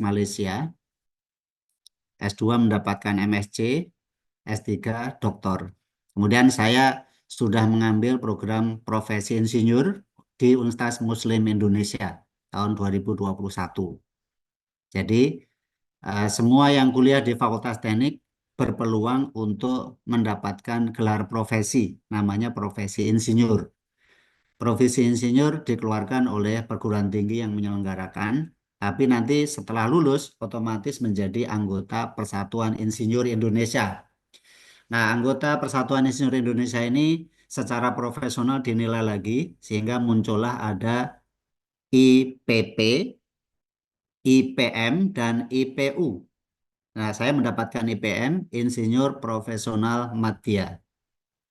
Malaysia, S2 mendapatkan MSc, S3 doktor. Kemudian saya sudah mengambil program profesi insinyur di Universitas Muslim Indonesia tahun 2021. Jadi semua yang kuliah di Fakultas Teknik berpeluang untuk mendapatkan gelar profesi, namanya profesi insinyur. Profesi insinyur dikeluarkan oleh perguruan tinggi yang menyelenggarakan, tapi nanti setelah lulus otomatis menjadi anggota Persatuan Insinyur Indonesia. Nah, anggota Persatuan Insinyur Indonesia ini secara profesional dinilai lagi sehingga muncullah ada IPP, IPM, dan IPU. Nah, saya mendapatkan IPM, Insinyur Profesional Madya.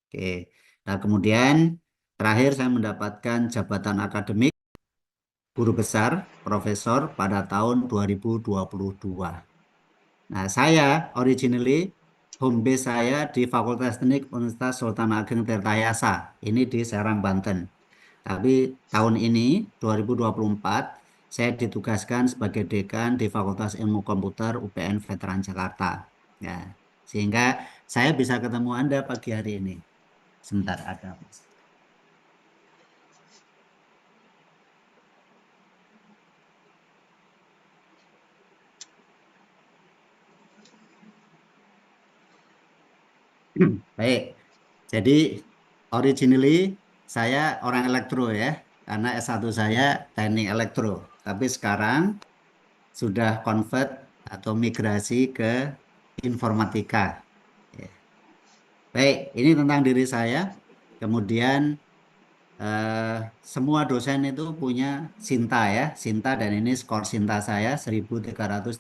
Oke. Nah, kemudian terakhir saya mendapatkan jabatan akademik guru besar profesor pada tahun 2022. Nah, saya originally home base saya di Fakultas Teknik Universitas Sultan Ageng Tirtayasa. Ini di Serang, Banten. Tapi tahun ini 2024 saya ditugaskan sebagai dekan di Fakultas Ilmu Komputer UPN Veteran Jakarta. Ya, sehingga saya bisa ketemu Anda pagi hari ini. Sebentar ada. Baik. Jadi originally saya orang elektro ya, karena S1 saya teknik elektro. Tapi sekarang sudah convert atau migrasi ke informatika. Ya. Baik, ini tentang diri saya. Kemudian eh, semua dosen itu punya Sinta ya, Sinta dan ini skor Sinta saya 1332.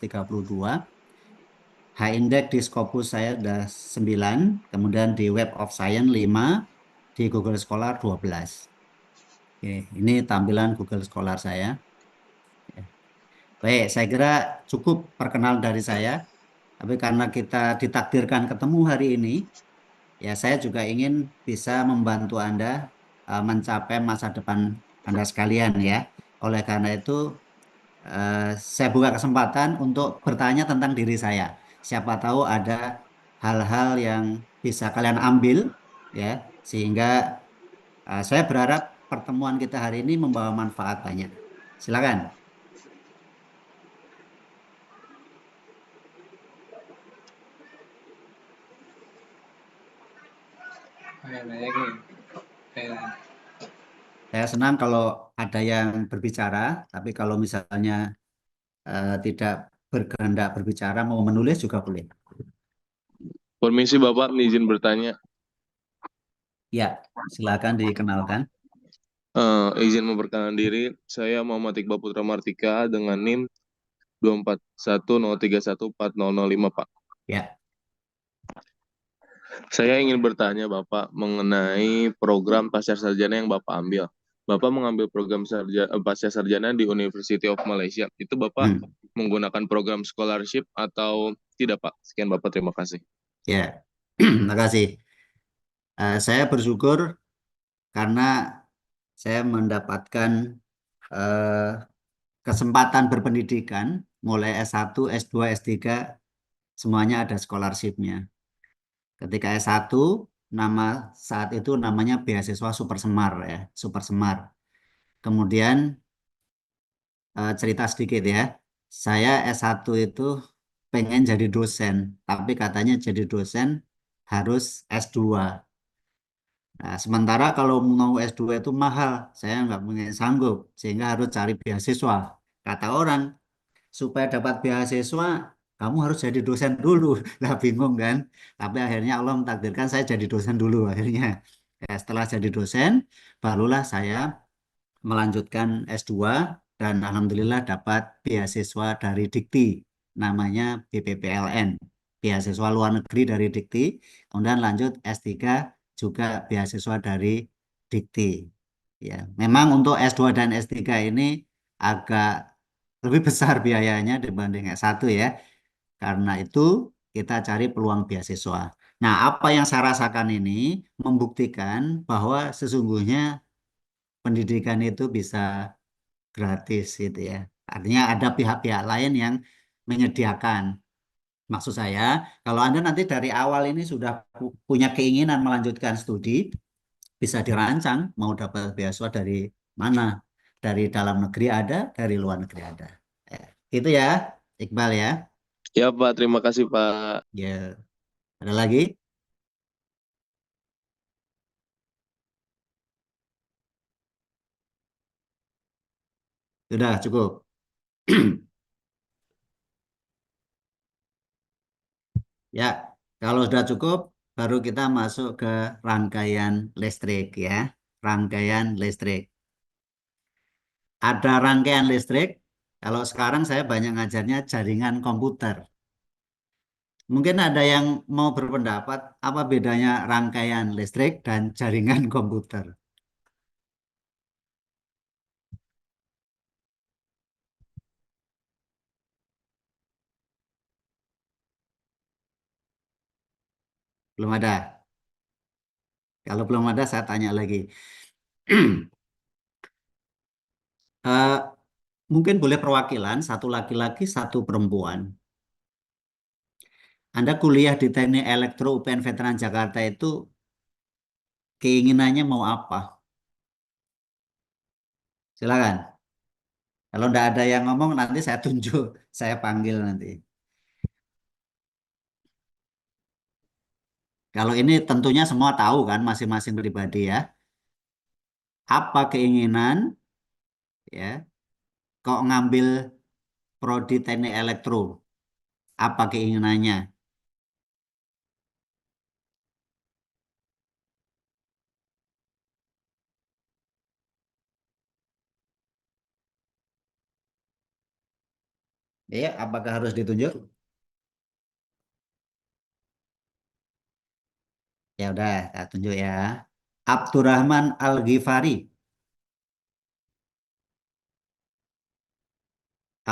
H-index di Scopus saya sudah 9, kemudian di Web of Science 5, di Google Scholar 12. Oke, ini tampilan Google Scholar saya. Ya. Baik, saya kira cukup perkenalan dari saya. Tapi karena kita ditakdirkan ketemu hari ini, ya saya juga ingin bisa membantu Anda mencapai masa depan Anda sekalian ya. Oleh karena itu, saya buka kesempatan untuk bertanya tentang diri saya. Siapa tahu ada hal-hal yang bisa kalian ambil ya, sehingga saya berharap pertemuan kita hari ini membawa manfaat banyak. Silakan. Saya senang kalau ada yang berbicara, tapi kalau misalnya tidak berkehendak berbicara, mau menulis juga boleh. Permisi Bapak, izin bertanya. Ya, silakan dikenalkan. Izin memperkenalkan diri, saya Muhammad Iqbal Putra Martika dengan NIM 24103140005 Pak. Ya, Saya ingin bertanya Bapak mengenai program pasca sarjana yang Bapak ambil. Bapak mengambil program pasca sarjana di University of Malaysia. Itu Bapak hmm, menggunakan program scholarship atau tidak Pak? Sekian Bapak, terima kasih. ya, terima kasih. Saya bersyukur karena saya mendapatkan eh, kesempatan berpendidikan mulai S1, S2, S3 semuanya ada scholarship-nya. Ketika S1 nama saat itu namanya beasiswa Super Semar ya, Super Semar. Kemudian cerita sedikit ya. Saya S1 itu pengen jadi dosen, tapi katanya jadi dosen harus S2. Nah, sementara kalau mau S2 itu mahal, saya nggak mungkin sanggup, sehingga harus cari beasiswa. Kata orang, supaya dapat beasiswa, kamu harus jadi dosen dulu. Lah bingung kan? Tapi akhirnya Allah mentakdirkan saya jadi dosen dulu akhirnya. Ya, setelah jadi dosen, barulah saya melanjutkan S2 dan alhamdulillah dapat beasiswa dari Dikti, namanya BPPLN, beasiswa luar negeri dari Dikti. Kemudian lanjut S3 juga beasiswa dari Dikti. Ya, memang untuk S2 dan S3 ini agak lebih besar biayanya dibanding S1 ya. Karena itu kita cari peluang beasiswa. Nah, apa yang saya rasakan ini membuktikan bahwa sesungguhnya pendidikan itu bisa gratis gitu ya. Artinya ada pihak-pihak lain yang menyediakan. Maksud saya, kalau Anda nanti dari awal ini sudah punya keinginan melanjutkan studi, bisa dirancang mau dapat beasiswa dari mana. Dari dalam negeri ada, dari luar negeri ada. Gitu ya, Iqbal ya. Ya Pak, terima kasih Pak. Ya, ada lagi? Sudah cukup. Ya, kalau sudah cukup, baru kita masuk ke rangkaian listrik ya. Rangkaian listrik. Ada rangkaian listrik. Kalau sekarang saya banyak ngajarnya jaringan komputer. Mungkin ada yang mau berpendapat apa bedanya rangkaian listrik dan jaringan komputer. Belum ada. Kalau belum ada, saya tanya lagi. Eh, mungkin boleh perwakilan, satu laki-laki, satu perempuan. Anda kuliah di Teknik Elektro UPN Veteran Jakarta itu keinginannya mau apa? Silakan. Kalau tidak ada yang ngomong, nanti saya tunjuk, saya panggil nanti. Kalau ini tentunya semua tahu kan, masing-masing pribadi ya. Apa keinginan, ya, kok ngambil prodi Teknik Elektro? Apa keinginannya? Ya, apakah harus ditunjuk? Ya udah, saya tunjuk ya. Abdurrahman Al-Ghifari.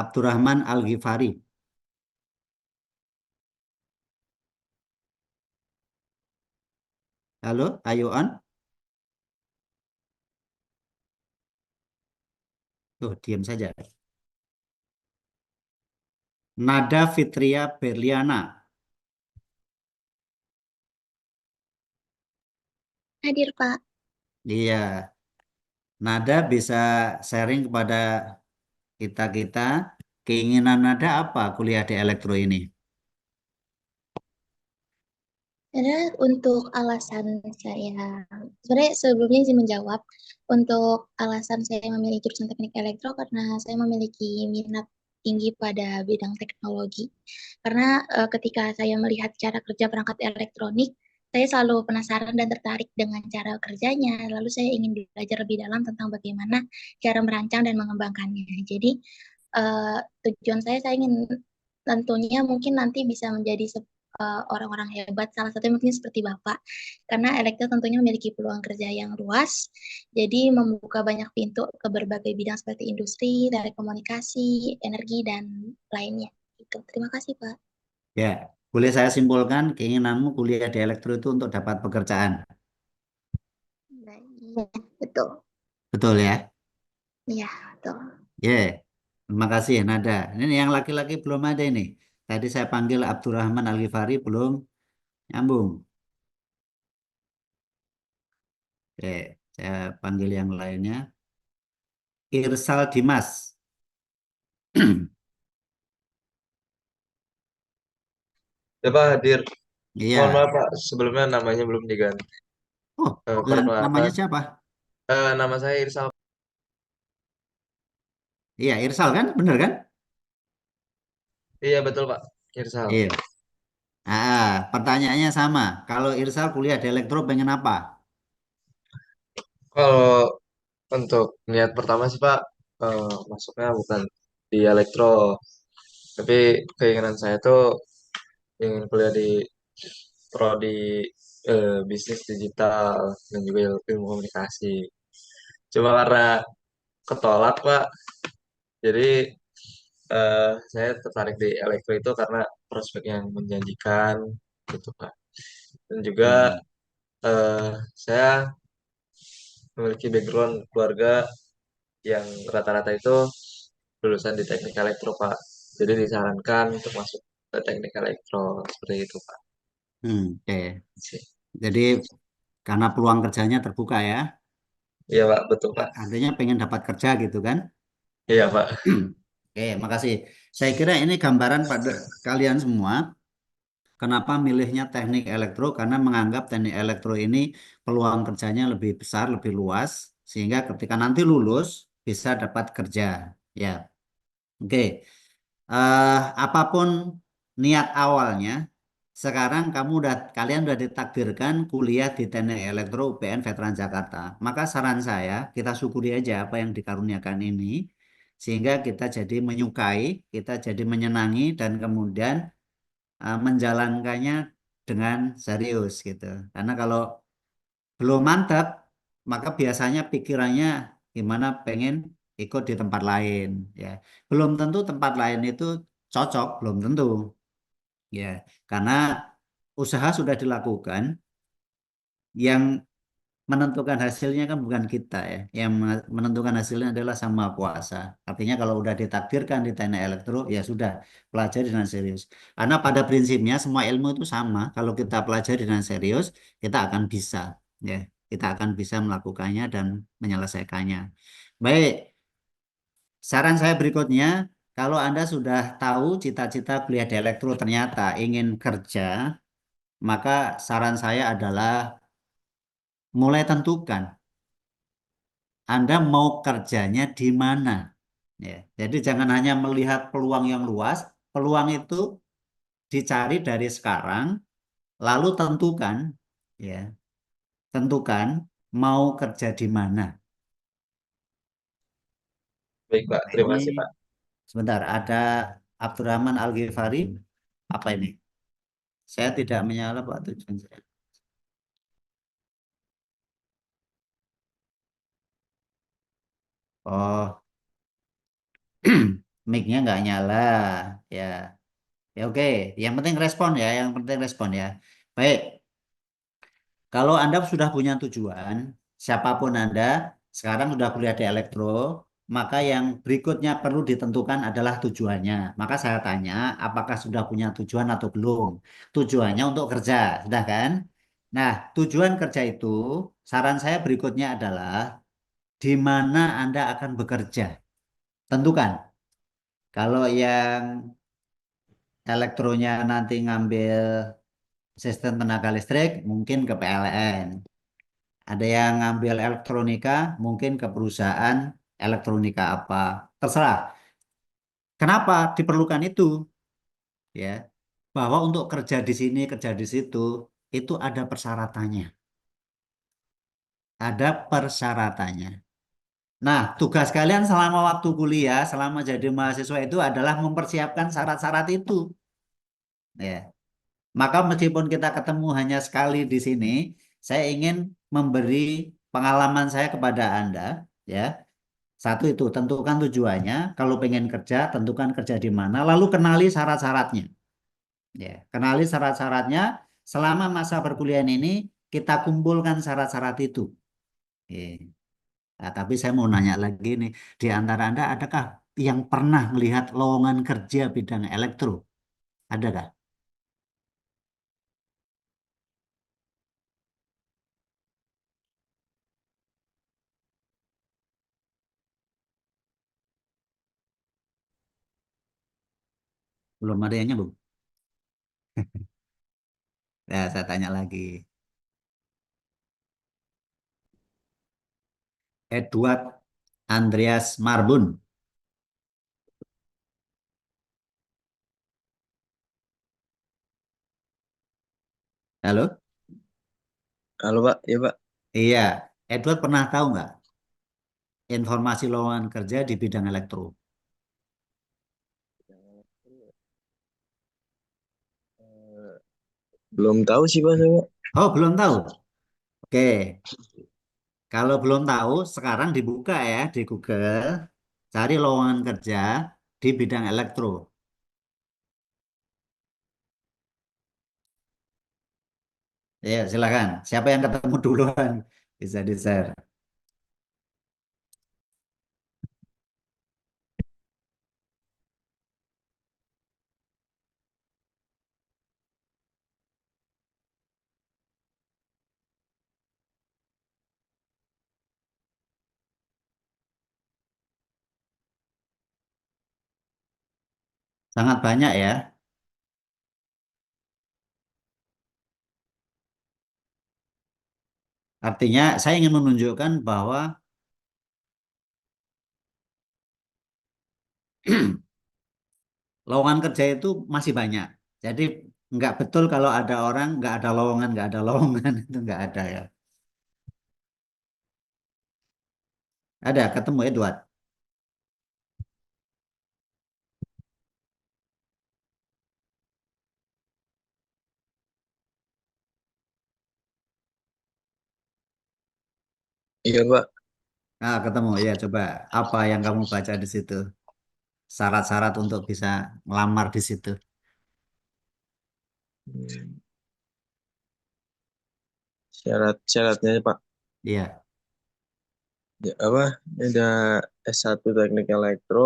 Abdurrahman Al-Ghifari. Halo, ayo on. Tuh, diam saja. Nada Fitria Berliana. Hadir, Pak. Iya, Nada bisa sharing kepada kita-kita. Keinginan Nada apa kuliah di elektro ini? Sebenarnya untuk alasan saya, sebenarnya sebelumnya izin menjawab, untuk alasan saya memilih jurusan teknik elektro karena saya memiliki minat tinggi pada bidang teknologi. Karena ketika saya melihat cara kerja perangkat elektronik, saya selalu penasaran dan tertarik dengan cara kerjanya. Lalu saya ingin belajar lebih dalam tentang bagaimana cara merancang dan mengembangkannya. Jadi tujuan saya ingin tentunya mungkin nanti bisa menjadi orang-orang hebat, salah satunya mungkin seperti Bapak. Karena elektro tentunya memiliki peluang kerja yang luas, jadi membuka banyak pintu ke berbagai bidang seperti industri, telekomunikasi, energi, dan lainnya. Gitu. Terima kasih, Pak. Ya, boleh saya simpulkan keinginanmu kuliah di elektro itu untuk dapat pekerjaan. Iya, betul. Betul ya? Iya, betul. Ya, terima kasih Nada. Ini yang laki-laki belum ada ini. Tadi saya panggil Abdurrahman Al-Ghifari belum nyambung. Oke, saya panggil yang lainnya. Irsal Dimas. Ya Pak hadir. Mohon Iya. maaf Pak, sebelumnya namanya belum diganti. Oh, lah, namanya Perkenalkan, siapa? nama saya Irsal. Iya, Irsal kan? Bener kan? Iya betul Pak, Irsal. Iya. Pertanyaannya sama. Kalau Irsal kuliah di elektro pengen apa? Kalau untuk niat pertama sih Pak, masuknya bukan di elektro, tapi keinginan saya tuh ingin kuliah di prodi bisnis digital dan juga ilmu komunikasi. Cuma karena ketolak Pak, jadi saya tertarik di elektro itu karena prospek yang menjanjikan gitu Pak. Dan juga Hmm. saya memiliki background keluarga yang rata-rata itu lulusan di teknik elektro Pak. Jadi disarankan untuk masuk ke teknik elektro seperti itu Pak. Oke. Sih. Jadi karena peluang kerjanya terbuka ya, Iya Pak, betul Pak. artinya pengen dapat kerja gitu kan? Iya Pak. Oke, makasih. Saya kira ini gambaran pada kalian semua. Kenapa milihnya teknik elektro? Karena menganggap teknik elektro ini peluang kerjanya lebih besar, lebih luas, sehingga ketika nanti lulus bisa dapat kerja. Ya, oke. Apapun niat awalnya, sekarang kalian udah ditakdirkan kuliah di Teknik Elektro UPN Veteran Jakarta. Maka saran saya, kita syukuri aja apa yang dikaruniakan ini, sehingga kita jadi menyukai, kita jadi menyenangi, dan kemudian menjalankannya dengan serius gitu. Karena kalau belum mantap, maka biasanya pikirannya gimana pengen ikut di tempat lain ya. Belum tentu tempat lain itu cocok, belum tentu ya. Karena usaha sudah dilakukan, yang menentukan hasilnya kan bukan kita ya. Yang menentukan hasilnya adalah Sang Maha Kuasa. Artinya kalau udah ditakdirkan di teknik elektro, ya sudah pelajari dengan serius. Karena pada prinsipnya semua ilmu itu sama. Kalau kita pelajari dengan serius, kita akan bisa ya. Kita akan bisa melakukannya dan menyelesaikannya. Baik, saran saya berikutnya, kalau Anda sudah tahu cita-cita kuliah di elektro ternyata ingin kerja, maka saran saya adalah mulai tentukan Anda mau kerjanya di mana. Ya, jadi jangan hanya melihat peluang yang luas, peluang itu dicari dari sekarang, lalu ya, tentukan mau kerja di mana. Baik Pak, Nah, terima ini kasih Pak. sebentar, ada Abdurrahman Al-Ghifari, apa ini? Saya tidak menyala Pak tujuan saya. Oh, mic-nya nggak nyala, ya, ya oke. Yang penting respon ya, yang penting respon ya. Baik. Kalau Anda sudah punya tujuan, siapapun Anda, sekarang sudah kuliah di elektro, maka yang berikutnya perlu ditentukan adalah tujuannya. Maka saya tanya, apakah sudah punya tujuan atau belum? Tujuannya untuk kerja, sudah kan? Nah, tujuan kerja itu, saran saya berikutnya adalah di mana Anda akan bekerja. Tentukan. Kalau yang elektronya nanti ngambil sistem tenaga listrik, mungkin ke PLN. Ada yang ngambil elektronika, mungkin ke perusahaan elektronika apa. Terserah. Kenapa diperlukan itu? Ya, bahwa untuk kerja di sini, kerja di situ, itu ada persyaratannya. Ada persyaratannya. Nah, tugas kalian selama waktu kuliah, selama jadi mahasiswa itu adalah mempersiapkan syarat-syarat itu. Ya, maka meskipun kita ketemu hanya sekali di sini, saya ingin memberi pengalaman saya kepada Anda, ya. Satu itu, tentukan tujuannya. Kalau pengen kerja, tentukan kerja di mana. Lalu kenali syarat-syaratnya. Ya, kenali syarat-syaratnya. Selama masa perkuliahan ini, kita kumpulkan syarat-syarat itu. Oke. Nah, tapi saya mau nanya lagi nih, di antara Anda adakah yang pernah melihat lowongan kerja bidang elektro? Adakah? Belum ada yang nyambung. Ya, saya tanya lagi. Edward Andreas Marbun. Halo? Halo Pak, ya Pak. Iya. Edward pernah tahu nggak informasi lowongan kerja di bidang elektro? Belum tahu sih Pak saya Pak. Oh, belum tahu. Oke. Kalau belum tahu, sekarang dibuka ya di Google, cari lowongan kerja di bidang elektro. Ya, silakan. Siapa yang ketemu duluan bisa di-share. Sangat banyak ya. Artinya saya ingin menunjukkan bahwa lowongan kerja itu masih banyak. Jadi nggak betul kalau ada orang nggak ada lowongan itu nggak ada ya. Ada ketemu Edward. Iya Pak. Ah, ketemu ya. Coba apa yang kamu baca di situ? Syarat-syarat untuk bisa melamar di situ. Hmm, Syarat-syaratnya Pak. Iya. Ya, apa? Ini ada S1 Teknik Elektro,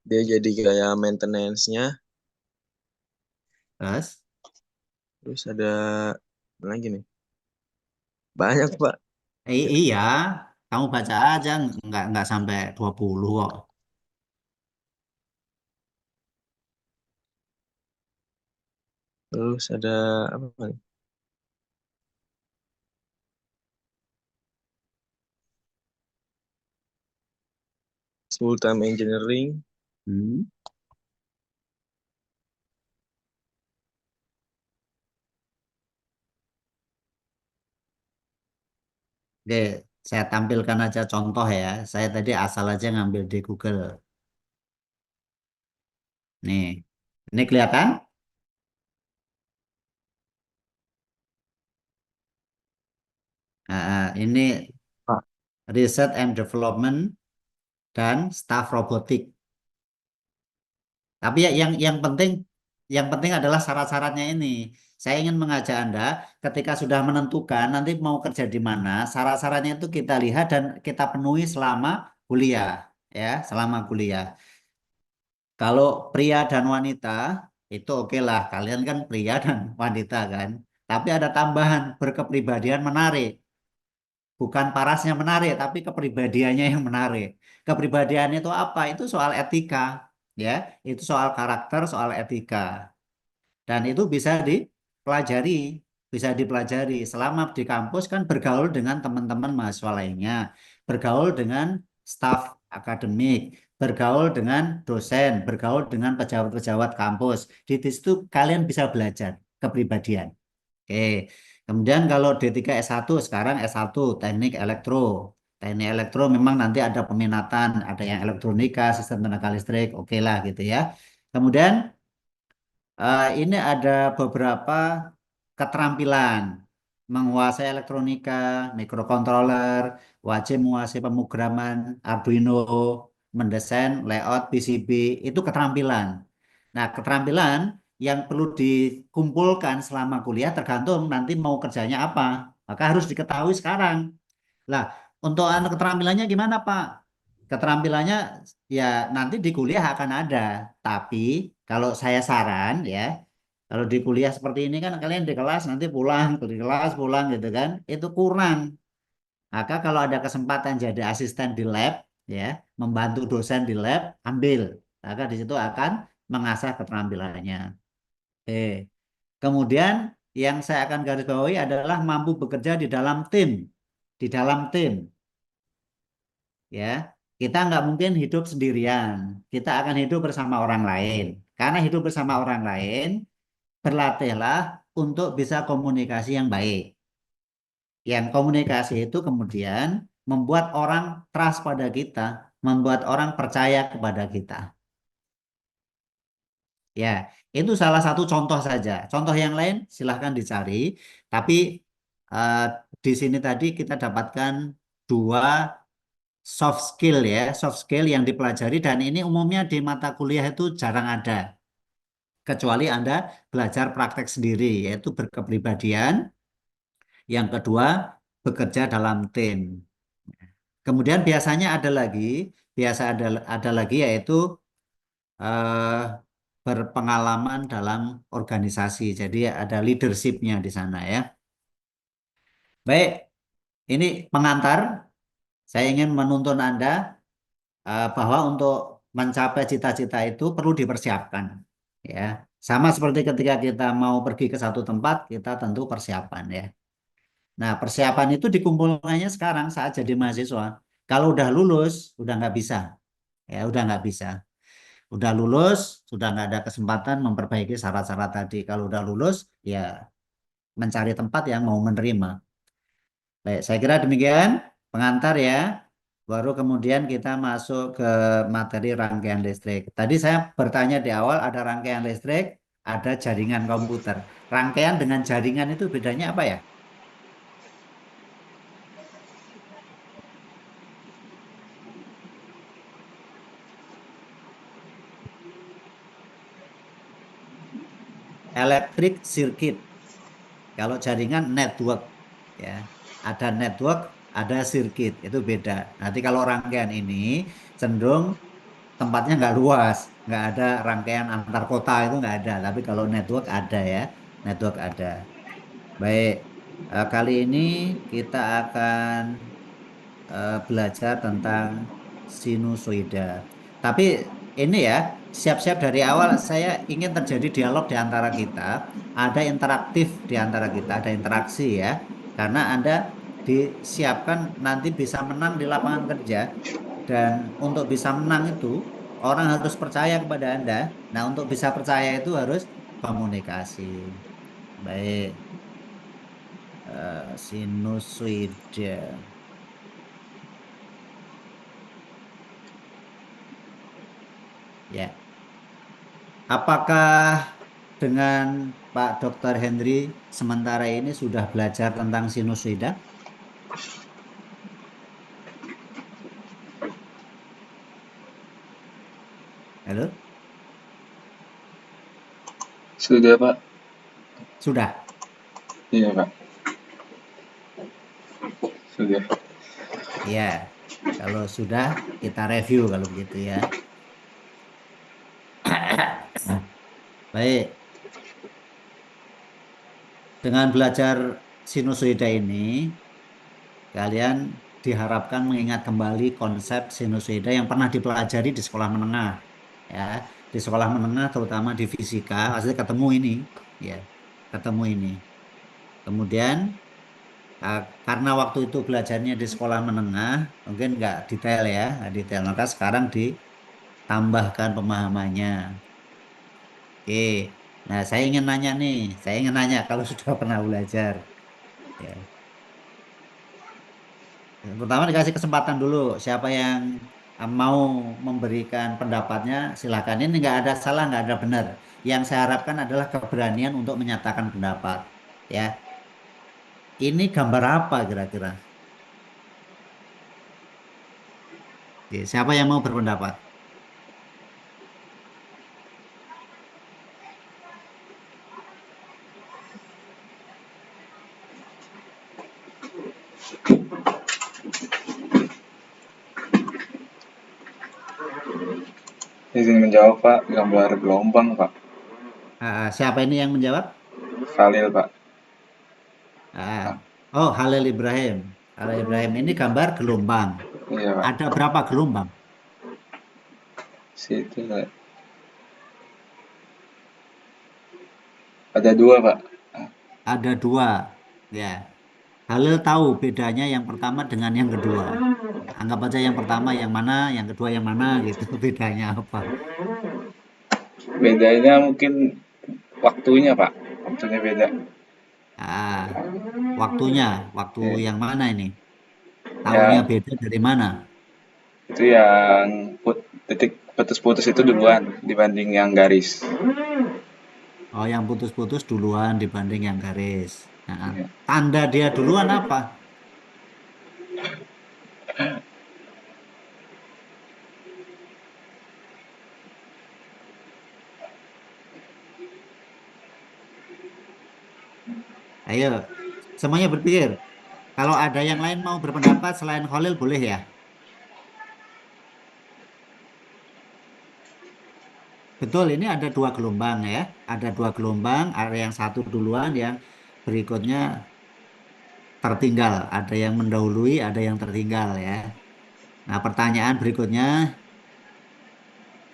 dia jadi kayak maintenance-nya. Terus? Terus ada apa lagi nih? Banyak Pak. Iya, kamu baca aja nggak sampai 20 kok. Terus ada apa nih? Full time engineering. Hmm. Oke, saya tampilkan aja contoh ya. Saya tadi asal aja ngambil di Google. Nih, ini kelihatan? Ini Pak. Research and Development dan Staff Robotik. Tapi ya yang penting adalah syarat-syaratnya ini. Saya ingin mengajak Anda ketika sudah menentukan nanti mau kerja di mana, syarat-syaratnya itu kita lihat dan kita penuhi selama kuliah, ya, selama kuliah. Kalau pria dan wanita itu oke lah, kalian kan pria dan wanita kan. Tapi ada tambahan berkepribadian menarik. Bukan parasnya menarik, tapi kepribadiannya yang menarik. Kepribadian itu apa? Itu soal etika, ya. Itu soal karakter, soal etika. Dan itu bisa dipelajari. Selama di kampus kan bergaul dengan teman-teman mahasiswa lainnya, bergaul dengan staf akademik, bergaul dengan dosen, bergaul dengan pejabat-pejabat kampus. Di situ kalian bisa belajar kepribadian. Oke. Kemudian kalau D3 S1 sekarang S1 Teknik Elektro. Teknik Elektro memang nanti ada peminatan, ada yang elektronika, sistem tenaga listrik, oke lah gitu ya. Kemudian ini ada beberapa keterampilan menguasai elektronika, mikrokontroler, wajib menguasai pemrograman Arduino, mendesain layout PCB, itu keterampilan. Nah, keterampilan yang perlu dikumpulkan selama kuliah tergantung nanti mau kerjanya apa. Maka harus diketahui sekarang. Lah, untuk anak keterampilannya gimana, Pak? Keterampilannya ya nanti di kuliah akan ada. Tapi kalau saya saran ya, kalau di kuliah seperti ini kan kalian di kelas nanti pulang, di kelas pulang gitu kan, itu kurang. Maka kalau ada kesempatan jadi asisten di lab, ya, membantu dosen di lab, ambil. Maka di situ akan mengasah keterampilannya. Eh, Kemudian yang saya akan garis bawahi adalah mampu bekerja di dalam tim. Di dalam tim, ya. Kita nggak mungkin hidup sendirian. Kita akan hidup bersama orang lain. Karena hidup bersama orang lain, berlatihlah untuk bisa komunikasi yang baik. Yang komunikasi itu kemudian membuat orang trust pada kita, membuat orang percaya kepada kita. Ya, itu salah satu contoh saja. Contoh yang lain silahkan dicari. Tapi eh, di sini tadi kita dapatkan dua soft skill ya, soft skill yang dipelajari dan ini umumnya di mata kuliah itu jarang ada. Kecuali Anda belajar praktek sendiri, yaitu berkepribadian. Yang kedua, bekerja dalam tim. Kemudian biasanya ada lagi yaitu eh, berpengalaman dalam organisasi. Jadi ada leadershipnya di sana ya. Baik, ini pengantar. Saya ingin menuntun Anda bahwa untuk mencapai cita-cita itu perlu dipersiapkan. ya. Sama seperti ketika kita mau pergi ke satu tempat, kita tentu persiapan ya. Nah, persiapan itu dikumpulkannya sekarang saat jadi mahasiswa. Kalau udah lulus, udah nggak bisa, ya udah nggak bisa. Udah lulus, sudah nggak ada kesempatan memperbaiki syarat-syarat tadi. Kalau udah lulus, ya mencari tempat yang mau menerima. Baik, saya kira demikian pengantar ya. Baru kemudian kita masuk ke materi rangkaian listrik. Tadi saya bertanya di awal ada rangkaian listrik, ada jaringan komputer. Rangkaian dengan jaringan itu bedanya apa ya? Electric circuit. Kalau jaringan network ya. Ada network, ada circuit, itu beda. Nanti kalau rangkaian ini cenderung tempatnya nggak luas, nggak ada rangkaian antar kota itu nggak ada. Tapi kalau network ada ya, network ada. Baik, kali ini kita akan belajar tentang sinusoida. Tapi ini ya, siap-siap dari awal saya ingin terjadi dialog di antara kita, ada interaktif di antara kita, ada interaksi ya. Karena Anda disiapkan nanti bisa menang di lapangan kerja dan untuk bisa menang itu orang harus percaya kepada Anda. Nah, untuk bisa percaya itu harus komunikasi. Baik, sinusoida. Ya. Apakah dengan Pak Dr. Henry sementara ini sudah belajar tentang sinusoida? Halo? Sudah, Pak. Sudah. Iya, Pak. Sudah. Ya. Kalau sudah kita review kalau begitu ya. Baik. Dengan belajar sinusoida ini, kalian diharapkan mengingat kembali konsep sinusoida yang pernah dipelajari di sekolah menengah. Ya, di sekolah menengah terutama di fisika, pasti ketemu ini, ya, ketemu ini. Kemudian karena waktu itu belajarnya di sekolah menengah, mungkin nggak detail ya, nggak detail. Maka sekarang ditambahkan pemahamannya. Oke, nah saya ingin nanya nih, saya ingin nanya kalau sudah pernah belajar. Ya. Pertama dikasih kesempatan dulu, siapa yang mau memberikan pendapatnya, silakan. Ini nggak ada salah, nggak ada benar. Yang saya harapkan adalah keberanian untuk menyatakan pendapat. Ya, ini gambar apa kira-kira? Oke, siapa yang mau berpendapat? Izin menjawab, Pak. Gambar gelombang, Pak. Siapa ini yang menjawab? Khalil, Pak. Ah, Ah, oh, Halil Ibrahim. Halil Ibrahim ini gambar gelombang. iya, Pak. Ada berapa gelombang? Situ, Pak. Ada dua, Pak. Ada dua. Ya, Halil tahu bedanya yang pertama dengan yang kedua. Anggap aja yang pertama yang mana, yang kedua yang mana gitu. Bedanya apa? Bedanya mungkin waktunya, Pak. Waktunya beda. Ah, waktunya, waktu Ya, yang mana ini? Tahunya ya, beda dari mana? itu yang titik putus-putus itu duluan dibanding yang garis. Oh, yang putus-putus duluan dibanding yang garis. Nah, Iya. tanda dia duluan apa? Ayo, semuanya berpikir. Kalau ada yang lain mau berpendapat selain Khalil boleh ya? Betul, ini ada dua gelombang ya. Ada dua gelombang, ada yang satu duluan, yang berikutnya tertinggal. Ada yang mendahului, ada yang tertinggal ya. Nah, pertanyaan berikutnya,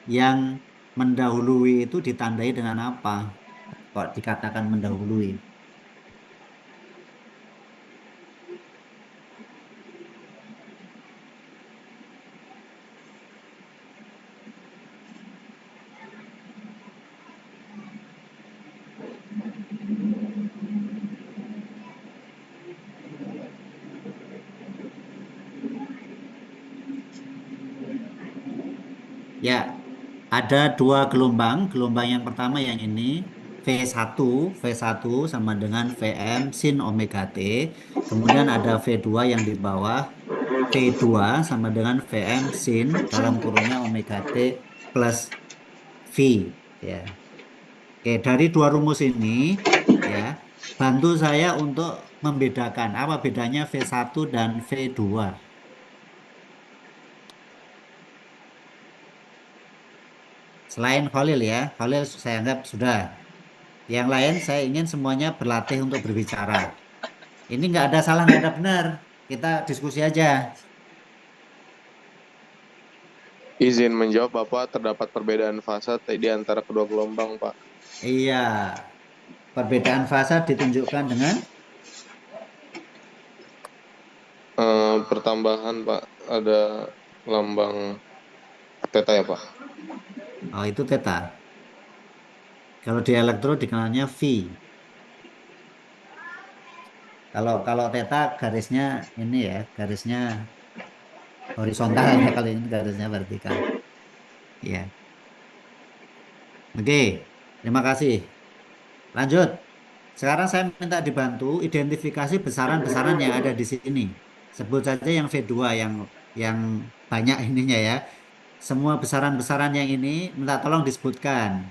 yang mendahului itu ditandai dengan apa? Kok dikatakan mendahului? Ya, ada dua gelombang. Gelombang yang pertama yang ini V1, V1 sama dengan Vm sin omega T. Kemudian ada V2 yang di bawah, V2 sama dengan Vm sin dalam kurungnya omega T plus V. Ya. Oke, dari dua rumus ini ya, bantu saya untuk membedakan apa bedanya V1 dan V2. Selain Khalil ya, Khalil saya anggap sudah. Yang lain saya ingin semuanya berlatih untuk berbicara. Ini nggak ada salah, nggak ada benar. Kita diskusi aja. Izin menjawab, Bapak, terdapat perbedaan fase di antara kedua gelombang, Pak. Iya, perbedaan fase ditunjukkan dengan Pertambahan, Pak, ada lambang theta ya, Pak. oh itu theta. Kalau di elektro dikenalnya V. Kalau theta garisnya ini ya, garisnya horizontal ya, kalau ini garisnya vertikal. Iya. Oke, terima kasih. Lanjut. Sekarang saya minta dibantu identifikasi besaran-besaran yang ada di sini. Sebut saja yang V2 yang banyak ininya ya. Semua besaran-besaran yang ini minta tolong disebutkan.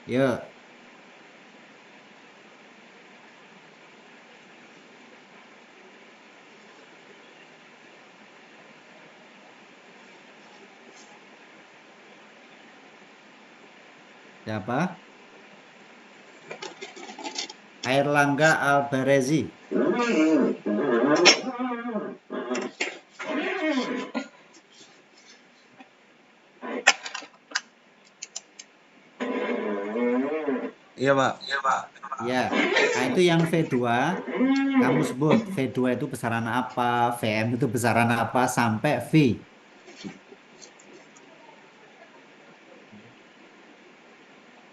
Yuk, siapa? Airlangga Albarezi. Iya, Pak. Ya, nah itu yang V2. Kamu sebut V2 itu besaran apa, VM itu besaran apa, sampai V.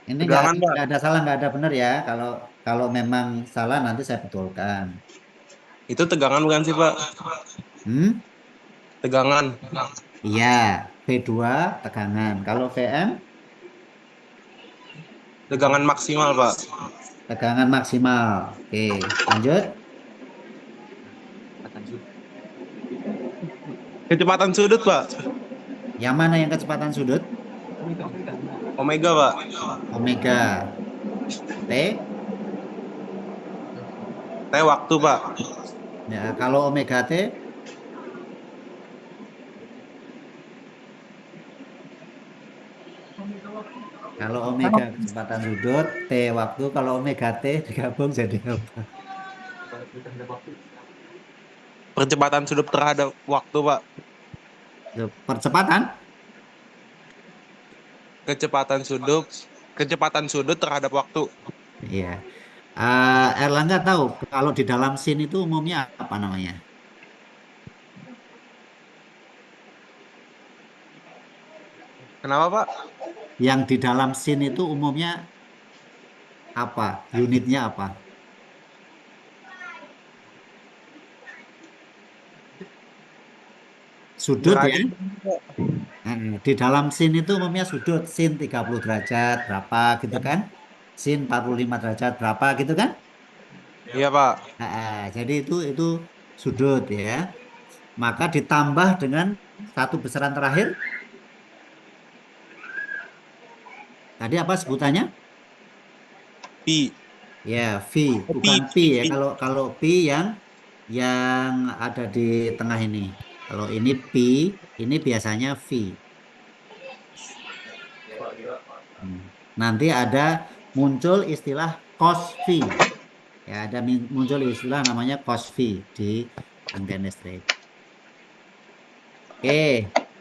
Ini Tegangan, Pak. nggak ada salah, nggak ada benar ya. Kalau kalau memang salah nanti saya betulkan. Itu tegangan bukan sih, Pak? Hmm? Tegangan. Iya, V2 tegangan. Kalau VM Tegangan maksimal, Pak. tegangan maksimal. Oke, lanjut. Kecepatan sudut, Pak. Yang mana yang kecepatan sudut? Omega, Pak. Omega. T. T waktu, Pak. Ya, kalau omega T kalau omega kecepatan sudut, T waktu, kalau omega T digabung jadi apa? Percepatan sudut terhadap waktu, Pak. Itu percepatan? Kecepatan sudut terhadap waktu. Iya. Erlangga tahu kalau di dalam sin itu umumnya apa namanya? Kenapa, Pak? Yang di dalam sin itu umumnya apa? Unitnya apa? Sudut ya? Derajat. Di dalam sin itu umumnya sudut. Sin 30 derajat berapa gitu kan? Sin 45 derajat berapa gitu kan? Iya, Pak. Jadi itu sudut ya. Maka ditambah dengan satu besaran terakhir. Tadi apa sebutannya? Pi. Ya, V, Pi. bukan P ya. Kalau P yang ada di tengah ini. Kalau ini P, ini biasanya V. Hmm. Nanti ada muncul istilah cos V. Ya, ada muncul istilah namanya cos V di rangkaian listrik. Oke,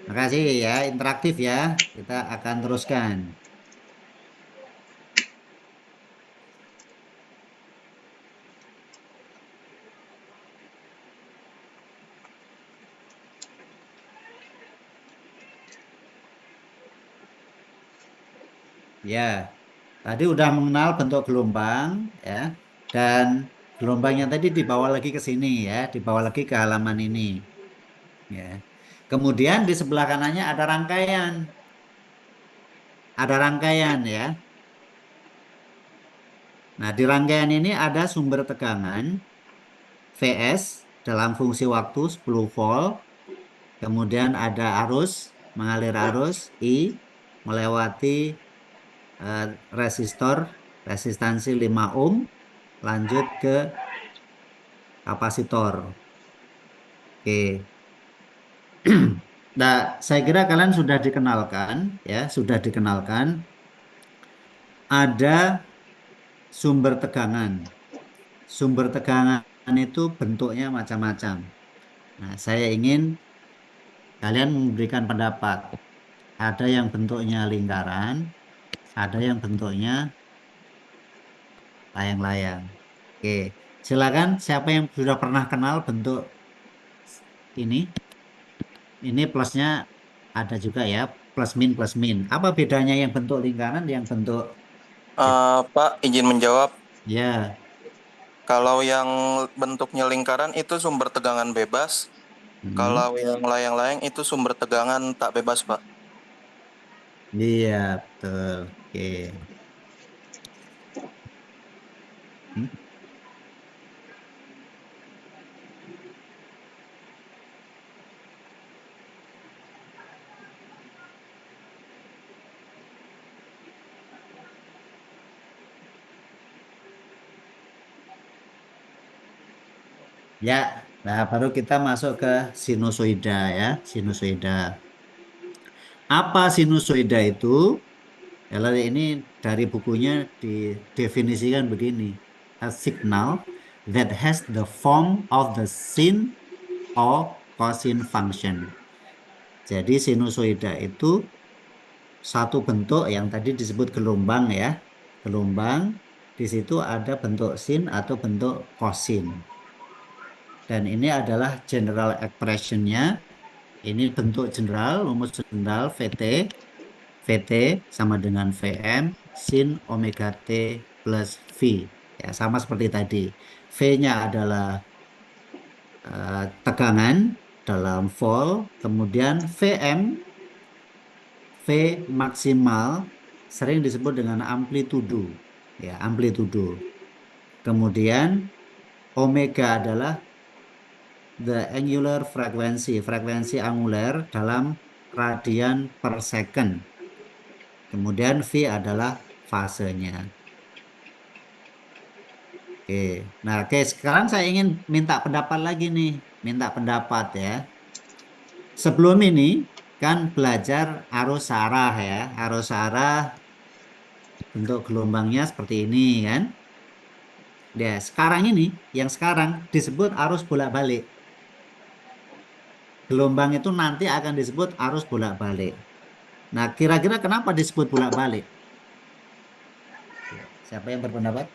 makasih ya, interaktif ya. Kita akan teruskan. Ya, tadi udah mengenal bentuk gelombang ya, dan gelombangnya tadi dibawa lagi ke sini ya, dibawa lagi ke halaman ini ya. Kemudian di sebelah kanannya ada rangkaian ya. Nah, di rangkaian ini ada sumber tegangan Vs dalam fungsi waktu 10 volt, kemudian ada arus, mengalir arus I melewati eh, resistor, resistansi 5 ohm, lanjut ke kapasitor. Oke. Nah, saya kira kalian sudah dikenalkan, ya, sudah dikenalkan ada sumber tegangan. Sumber tegangan itu bentuknya macam-macam. Nah, saya ingin kalian memberikan pendapat. Ada yang bentuknya lingkaran, ada yang bentuknya layang-layang. Oke, silakan siapa yang sudah pernah kenal bentuk ini? Ini plusnya ada juga ya, plus min. Apa bedanya yang bentuk lingkaran, yang bentuk Pak, izin menjawab. ya? Kalau yang bentuknya lingkaran itu sumber tegangan bebas. Hmm, Kalau yang layang-layang itu sumber tegangan tak bebas, Pak. iya betul. Oke. Hmm. Ya, nah baru kita masuk ke sinusoida ya, sinusoida. Apa sinusoida itu? Kalau ini dari bukunya didefinisikan begini, a signal that has the form of the sine or cosine function. Jadi sinusoida itu satu bentuk yang tadi disebut gelombang ya, gelombang. Di situ ada bentuk sin atau bentuk kosin. Dan ini adalah general expression-nya. Ini bentuk general, rumus general VT. VT sama dengan Vm sin omega T plus V. Ya, sama seperti tadi. V-nya adalah tegangan dalam volt, kemudian Vm, V maksimal sering disebut dengan amplitudo. Ya, amplitudo. Kemudian omega adalah the angular frequency, frekuensi angular dalam radian per second. Kemudian V adalah fasenya. Oke. Nah, oke, sekarang saya ingin minta pendapat lagi nih, minta pendapat ya. Sebelum ini kan belajar arus arah ya, arus arah bentuk gelombangnya seperti ini kan. Ya, sekarang ini yang sekarang disebut arus bolak-balik. Gelombang itu nanti akan disebut arus bolak-balik. Nah, kira-kira kenapa disebut bolak-balik? Ya, siapa yang berpendapat?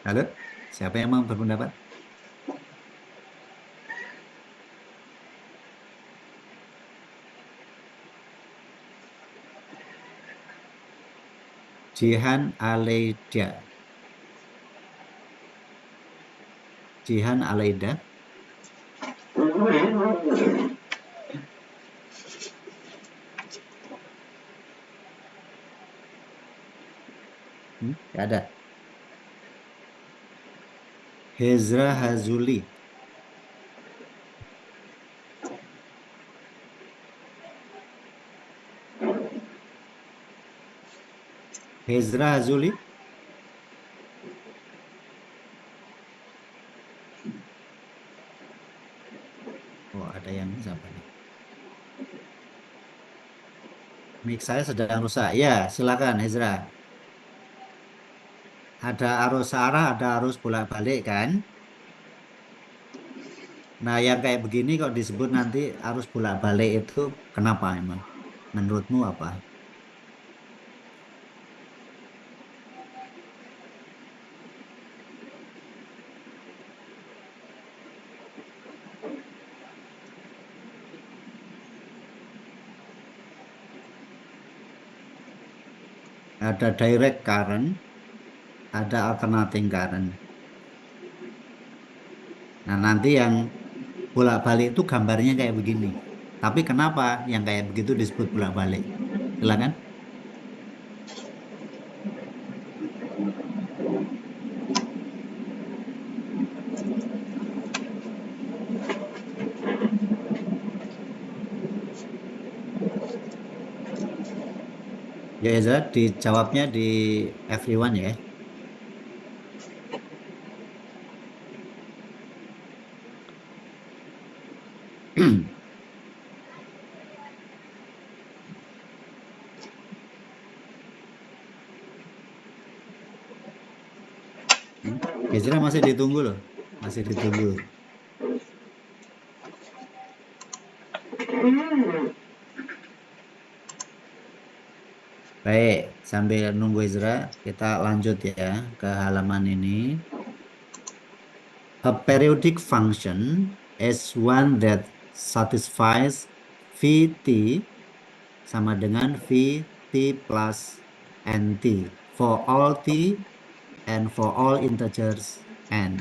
Halo? Siapa yang mau berpendapat? Jihan Aleida. Jihan Aleida. Nggak ada. Hezra Hazuli. Hezra Hazuli. Oh, ada yang siapa nih? Mic saya sedang rusak. Ya, silakan Ezra. Ada arus arah, ada arus bolak-balik kan? Nah, yang kayak begini kok disebut nanti arus bolak-balik itu kenapa emang? Menurutmu apa? Ada direct current, ada alternating current. Nah, nanti yang bolak-balik itu gambarnya kayak begini. Tapi kenapa yang kayak begitu disebut bolak-balik? Silakan. Ya, Ezra, dijawabnya di everyone ya. Ezra masih ditunggu loh. Masih ditunggu. Baik, sambil nunggu Ezra, kita lanjut ya ke halaman ini. A periodic function is one that satisfies Vt sama dengan Vt plus Nt for all t and for all integers n.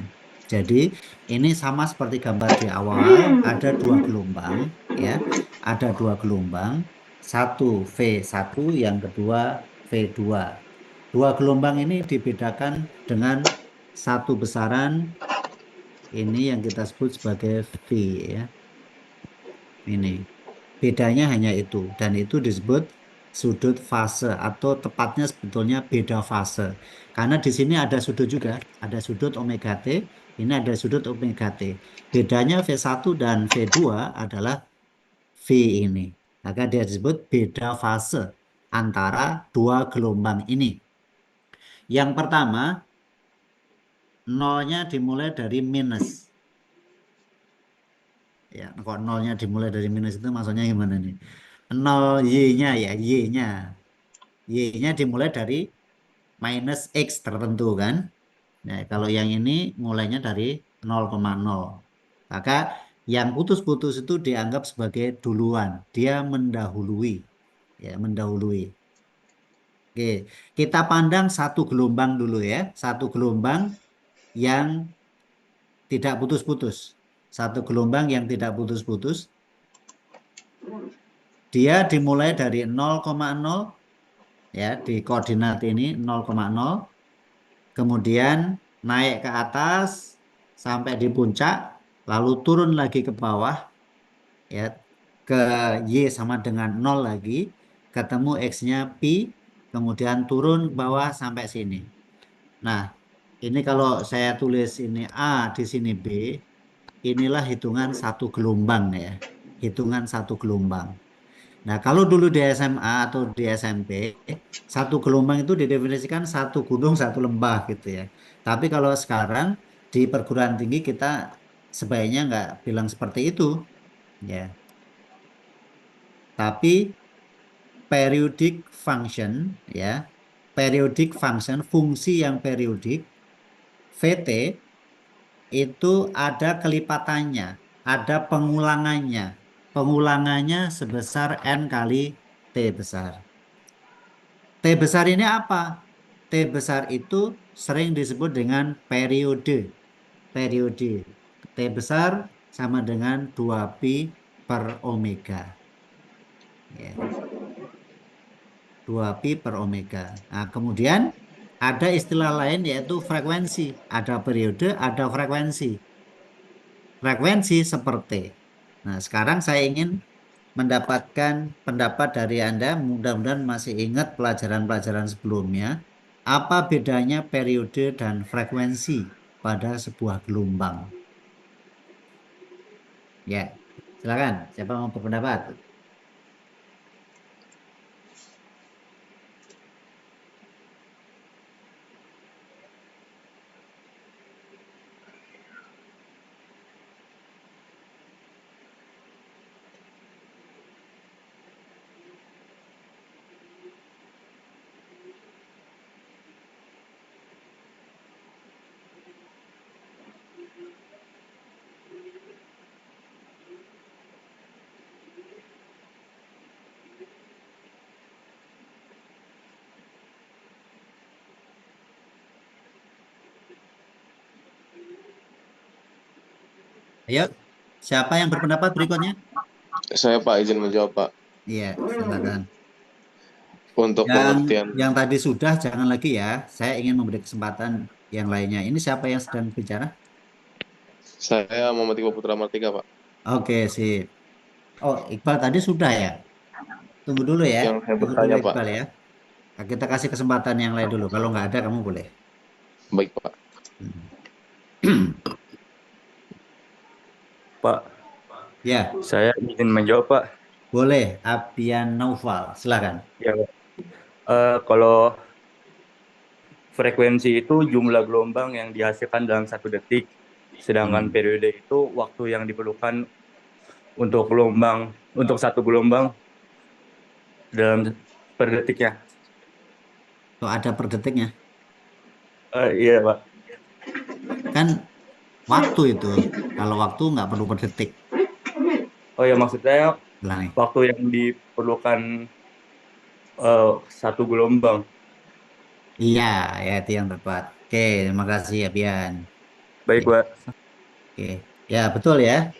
Jadi ini sama seperti gambar di awal, ada dua gelombang ya. Ada dua gelombang, satu V1, yang kedua V2. Dua gelombang ini dibedakan dengan satu besaran ini yang kita sebut sebagai V ya. Ini. Bedanya hanya itu dan itu disebut sudut fase atau tepatnya sebetulnya beda fase. Karena di sini ada sudut juga, ada sudut omega T, ini ada sudut omega T. Bedanya V1 dan V2 adalah V ini. Maka dia disebut beda fase antara dua gelombang ini. Yang pertama, nolnya dimulai dari minus. Ya, kok nolnya dimulai dari minus itu maksudnya gimana nih? Nol Y-nya ya, Y-nya. Y-nya dimulai dari minus X tertentu kan. Nah, kalau yang ini mulainya dari 0,0. Maka yang putus-putus itu dianggap sebagai duluan. Dia mendahului. Ya, mendahului. Oke, kita pandang satu gelombang dulu ya. Satu gelombang yang tidak putus-putus. Satu gelombang yang tidak putus-putus. Dia dimulai dari 0,0 ya di koordinat ini 0,0, kemudian naik ke atas sampai di puncak, lalu turun lagi ke bawah ya ke Y sama dengan 0 lagi, ketemu X-nya pi, kemudian turun ke bawah sampai sini. Nah, ini kalau saya tulis ini A, di sini B, inilah hitungan satu gelombang ya. Hitungan satu gelombang. Nah, kalau dulu di SMA atau di SMP, satu gelombang itu didefinisikan satu gunung, satu lembah gitu ya. Tapi kalau sekarang di perguruan tinggi kita sebaiknya nggak bilang seperti itu, ya. Tapi periodic function, ya, periodic function, fungsi yang periodik, VT, itu ada kelipatannya, ada pengulangannya. Pengulangannya sebesar N kali T besar. T besar ini apa? T besar itu sering disebut dengan periode. Periode. T besar sama dengan 2pi per omega. Ya. 2pi per omega. Nah, kemudian ada istilah lain yaitu frekuensi. Ada periode, ada frekuensi. Frekuensi seperti. Nah, sekarang saya ingin mendapatkan pendapat dari Anda, mudah-mudahan masih ingat pelajaran-pelajaran sebelumnya, apa bedanya periode dan frekuensi pada sebuah gelombang? Ya, silakan. Siapa mau berpendapat? Ayo, siapa yang berpendapat berikutnya? Saya Pak izin menjawab Pak. Iya, silakan. Untuk Yang pengertian yang tadi sudah jangan lagi ya. Saya ingin memberi kesempatan yang lainnya. Ini siapa yang sedang bicara? saya Muhammad Iqbal Putra Martika Pak. Oke, sip. Oh, Iqbal tadi sudah ya. Tunggu dulu ya. Yang saya Tunggu dulu bertanya Pak. Iqbal ya. Nah, kita kasih kesempatan yang lain dulu. Kalau nggak ada, kamu boleh. Baik Pak. Pak, Ya, saya izin menjawab, Pak. boleh. Abian Naufal, silakan. Ya, Pak. Kalau frekuensi itu jumlah gelombang yang dihasilkan dalam 1 detik, sedangkan periode itu waktu yang diperlukan untuk satu gelombang dalam per detiknya. Tuh ada per detiknya. Iya, Pak. Kan waktu itu. Kalau waktu nggak perlu per detik. Oh ya, maksud saya Ulangi. waktu yang diperlukan satu gelombang. Iya, ya itu yang tepat. Oke, terima kasih Abian. Baik, Pak. Oke, ya betul ya.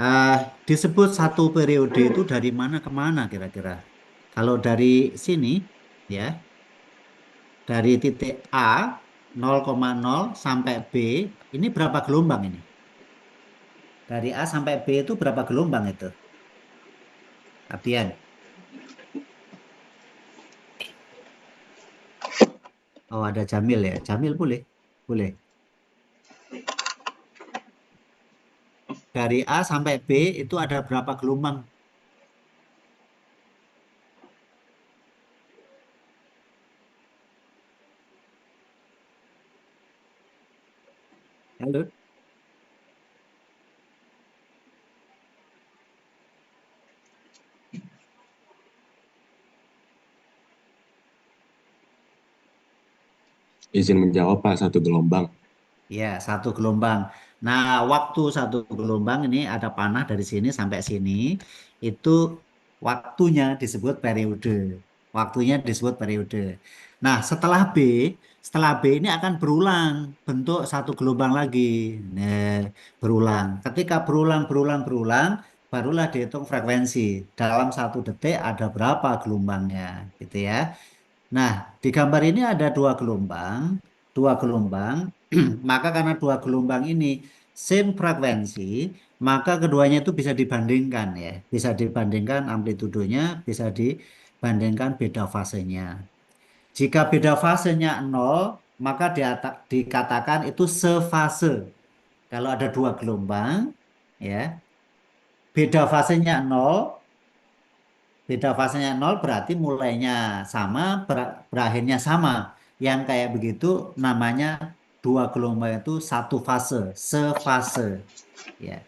Ah, disebut satu periode itu dari mana ke mana kira-kira? Kalau dari sini, ya, dari titik A 0,0 sampai B, ini berapa gelombang ini? Dari A sampai B itu berapa gelombang itu? Abian. Oh, ada Jamil ya. Jamil boleh? Boleh. Dari A sampai B itu ada berapa gelombang? Halo? Izin menjawab Pak, satu gelombang. Ya, satu gelombang. Nah, waktu satu gelombang ini ada panah dari sini sampai sini. Itu waktunya disebut periode. Waktunya disebut periode. Nah, setelah B ini akan berulang bentuk satu gelombang lagi. Nah, berulang. Ketika berulang, barulah dihitung frekuensi. Dalam 1 detik ada berapa gelombangnya, gitu ya. Nah, di gambar ini ada dua gelombang, maka karena dua gelombang ini same frekuensi, maka keduanya itu bisa dibandingkan ya, bisa dibandingkan amplitudenya, bisa dibandingkan beda fasenya. Jika beda fasenya 0, maka dikatakan itu sefase. Kalau ada dua gelombang, ya, beda fasenya 0, berarti mulainya sama, berakhirnya sama. Yang kayak begitu namanya dua gelombang itu satu fase, sefase. Ya.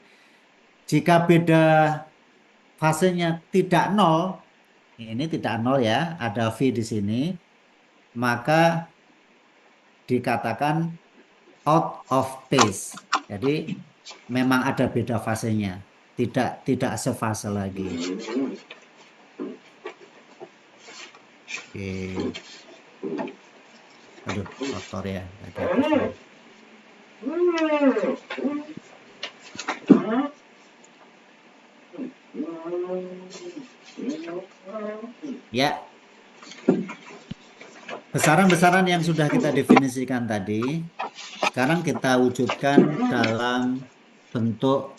Jika beda fasenya tidak 0, ini tidak 0 ya, ada V di sini, maka dikatakan out of phase. Jadi memang ada beda fasenya, tidak sefase lagi. Oke. Aduh, kotor ya. Ada kotor. Ya. Besaran-besaran yang sudah kita definisikan tadi, sekarang kita wujudkan dalam bentuk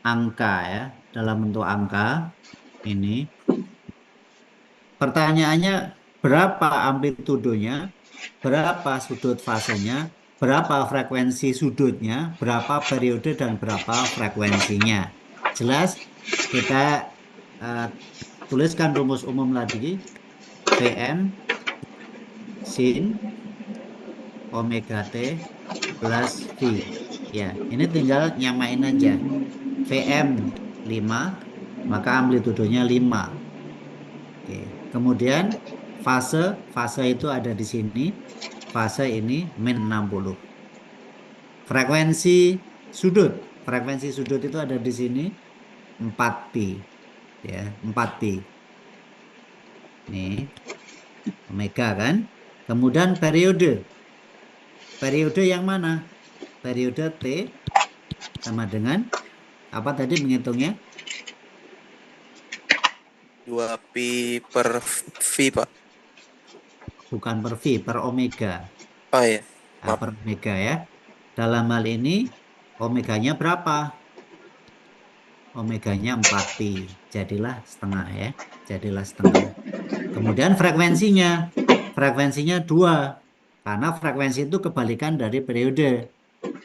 angka ya, dalam bentuk angka ini. Pertanyaannya, berapa amplitudenya, berapa sudut fasenya, berapa frekuensi sudutnya, berapa periode, dan berapa frekuensinya. Jelas, kita tuliskan rumus umum lagi, Vm sin omega T plus V. Ya, ini tinggal nyamain aja. Vm 5, maka amplitudenya 5. Oke. Kemudian fase itu ada di sini. Fase ini min 60. Frekuensi sudut itu ada di sini 4 pi. Ya, 4 pi. Nih. Omega kan? Kemudian periode. Periode yang mana? Periode T sama dengan Apa tadi menghitungnya? 2 pi per V, Pak. Bukan per V, per omega. Oh iya, Nah, maaf. per omega ya. Dalam hal ini omeganya berapa? Omeganya 4 pi. Jadilah setengah ya. Jadilah setengah. Kemudian frekuensinya. Frekuensinya 2. Karena frekuensi itu kebalikan dari periode.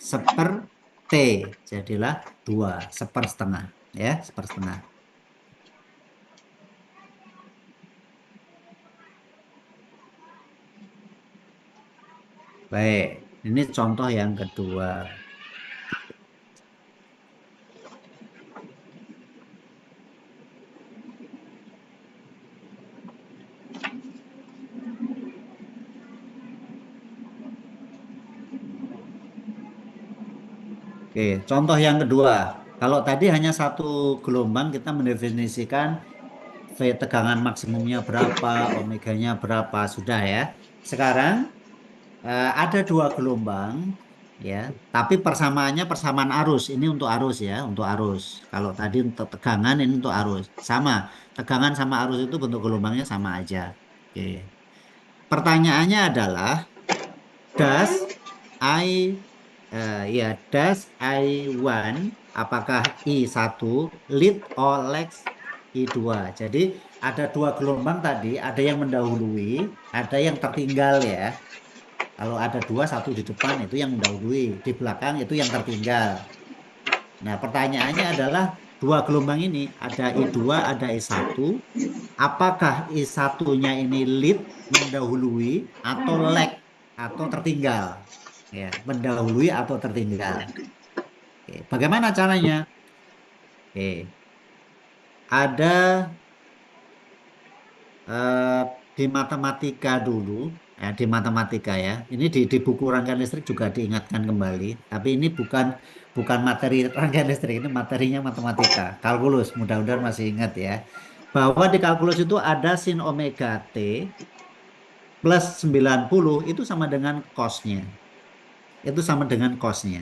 Seper T. Jadilah 2. Seper setengah. Ya, seper setengah. Baik, ini contoh yang kedua. Oke, contoh yang kedua. Kalau tadi hanya satu gelombang, kita mendefinisikan V tegangan maksimumnya berapa, omeganya berapa, sudah ya. Sekarang ada 2 gelombang, ya. Tapi persamaannya persamaan arus. Ini untuk arus ya, untuk arus. Kalau tadi untuk tegangan, ini untuk arus. Sama, tegangan sama arus itu bentuk gelombangnya sama aja. Oke. Pertanyaannya adalah, does I does I1 apakah I1 lead or lags I2? Jadi ada 2 gelombang tadi, ada yang mendahului, ada yang tertinggal ya. Kalau ada 2, 1 di depan itu yang mendahului, di belakang itu yang tertinggal. Nah, pertanyaannya adalah 2 gelombang ini, ada I2, ada I1. Apakah I1-nya ini lead, mendahului, atau lag, atau tertinggal? Ya, mendahului atau tertinggal. Oke, bagaimana caranya? Oke, ada di matematika dulu, ya, di matematika ya. Ini di buku rangkaian listrik juga diingatkan kembali. Tapi ini bukan materi rangkaian listrik, ini materinya matematika, kalkulus. Mudah-mudahan masih ingat ya. Bahwa di kalkulus itu ada sin omega T plus 90 itu sama dengan cosnya. Itu sama dengan cosnya.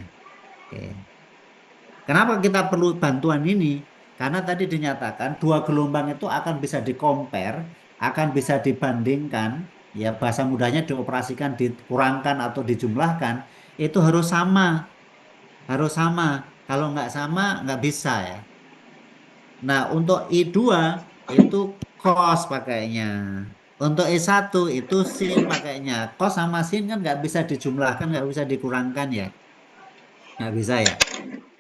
Oke. Kenapa kita perlu bantuan ini? Karena tadi dinyatakan 2 gelombang itu akan bisa di-compare, akan bisa dibandingkan, ya bahasa mudahnya dioperasikan, dikurangkan atau dijumlahkan, itu harus sama. Harus sama. Kalau nggak sama, nggak bisa ya. Nah, untuk I2 itu cos pakainya. Untuk I1 itu sin pakainya. Cos sama sin kan nggak bisa dijumlahkan, nggak bisa dikurangkan ya. Nggak bisa ya.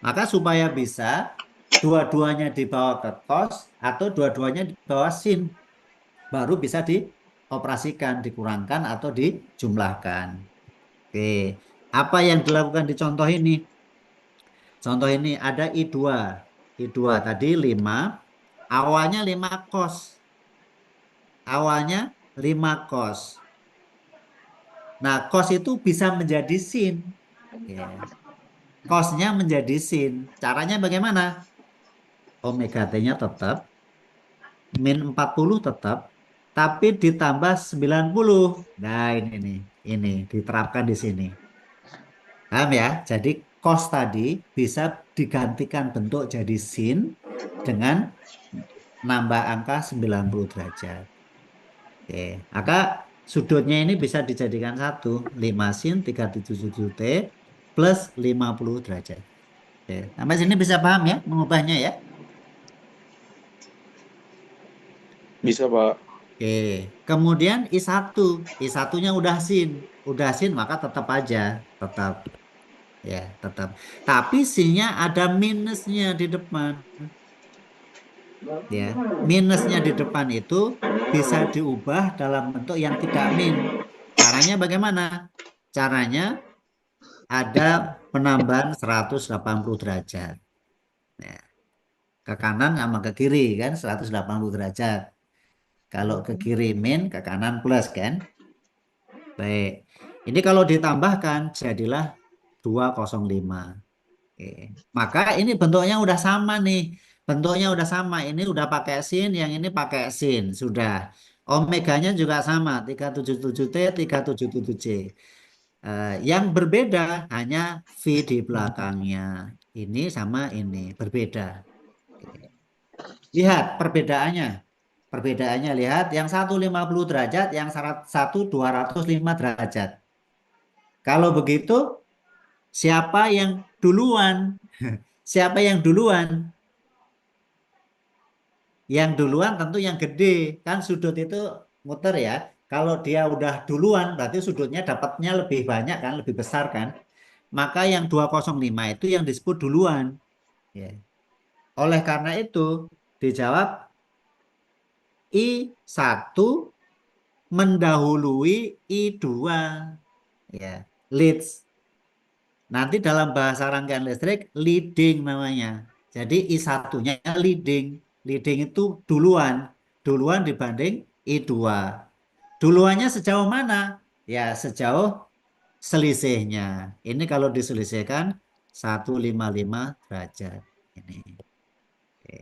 Maka supaya bisa, dua-duanya dibawa ke cos atau dua-duanya dibawa sin. Baru bisa dioperasikan, dikurangkan atau dijumlahkan. Oke, apa yang dilakukan di contoh ini? Contoh ini ada I2. I2 tadi 5, awalnya 5 cos. Awalnya 5 cos. Nah, cos itu bisa menjadi sin. Ya. Cosnya menjadi sin. Caranya bagaimana? Omega T-nya tetap, min 40 tetap, tapi ditambah 90. Nah, ini diterapkan di sini. Paham ya? Jadi cos tadi bisa digantikan bentuk jadi sin dengan nambah angka 90 derajat. Oke, maka sudutnya ini bisa dijadikan 1, 5 sin 377T plus 50 derajat. Oke, sampai sini bisa paham ya mengubahnya ya? Bisa, Pak. Oke, kemudian I1. I1-nya udah sin maka tetap aja, tetap. Ya, tetap. Tapi sinnya ada minusnya di depan. Ya, minusnya di depan itu bisa diubah dalam bentuk yang tidak min. Caranya bagaimana? Caranya ada penambahan 180 derajat. Ya, ke kanan sama ke kiri kan 180 derajat. Kalau ke kiri min, ke kanan plus kan? Baik. Ini kalau ditambahkan jadilah 205. Oke. Maka ini bentuknya udah sama nih. Bentuknya udah sama. Ini udah pakai sin, yang ini pakai sin. Sudah. Omeganya juga sama. 377T, 377C. Yang berbeda hanya V di belakangnya. Ini sama ini berbeda. Lihat perbedaannya. Perbedaannya lihat yang satu 50 derajat, yang satu 205 derajat. Kalau begitu siapa yang duluan? Siapa yang duluan? Yang duluan tentu yang gede. Kan sudut itu muter ya. Kalau dia udah duluan berarti sudutnya dapatnya lebih banyak kan, lebih besar kan. Maka yang 205 itu yang disebut duluan. Ya. Oleh karena itu dijawab I1 mendahului I2. Ya, leads. Nanti dalam bahasa rangkaian listrik leading namanya. Jadi I1-nya leading. Leading itu duluan. Duluan dibanding I2. Duluannya sejauh mana? Ya, sejauh selisihnya. Ini kalau diselisihkan 155 derajat. Ini. Oke.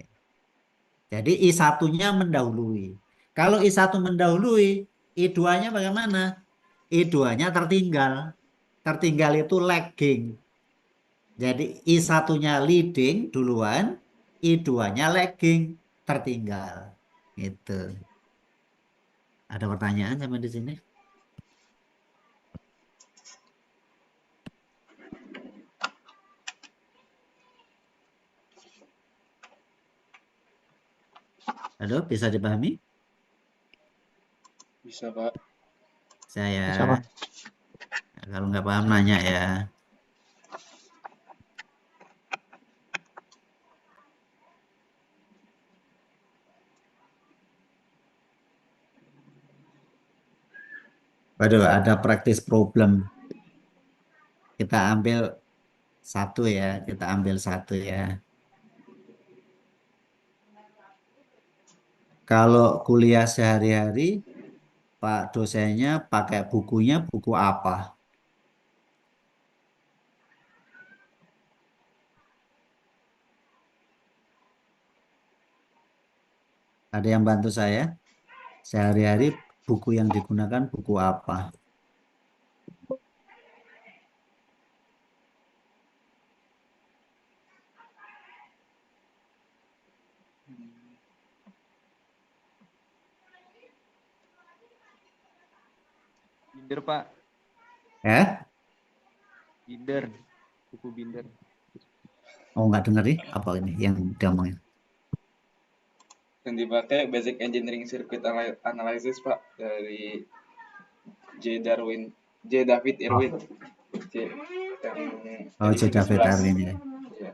Jadi I1-nya mendahului. Kalau I1 mendahului, I2-nya bagaimana? I2-nya tertinggal. Tertinggal itu lagging. Jadi I1-nya leading duluan, I2-nya lagging, tertinggal. Gitu. Ada pertanyaan sampai di sini? Halo, bisa dipahami? Bisa, Pak. Saya, Bisa, Pak. kalau nggak paham nanya ya. Waduh, ada praktis problem. Kita ambil satu ya, kita ambil satu ya. Kalau kuliah sehari-hari, Pak dosennya pakai bukunya buku apa? Ada yang bantu saya? Sehari-hari buku yang digunakan buku apa? Binder, Pak. Ya? Binder. Buku binder. Oh, nggak dengar nih apa ini yang diomongin? Yang dipakai Basic Engineering Circuit Analysis, Pak, dari David Irwin. Oh, edisi David ke-11. Arwin ya. Iya.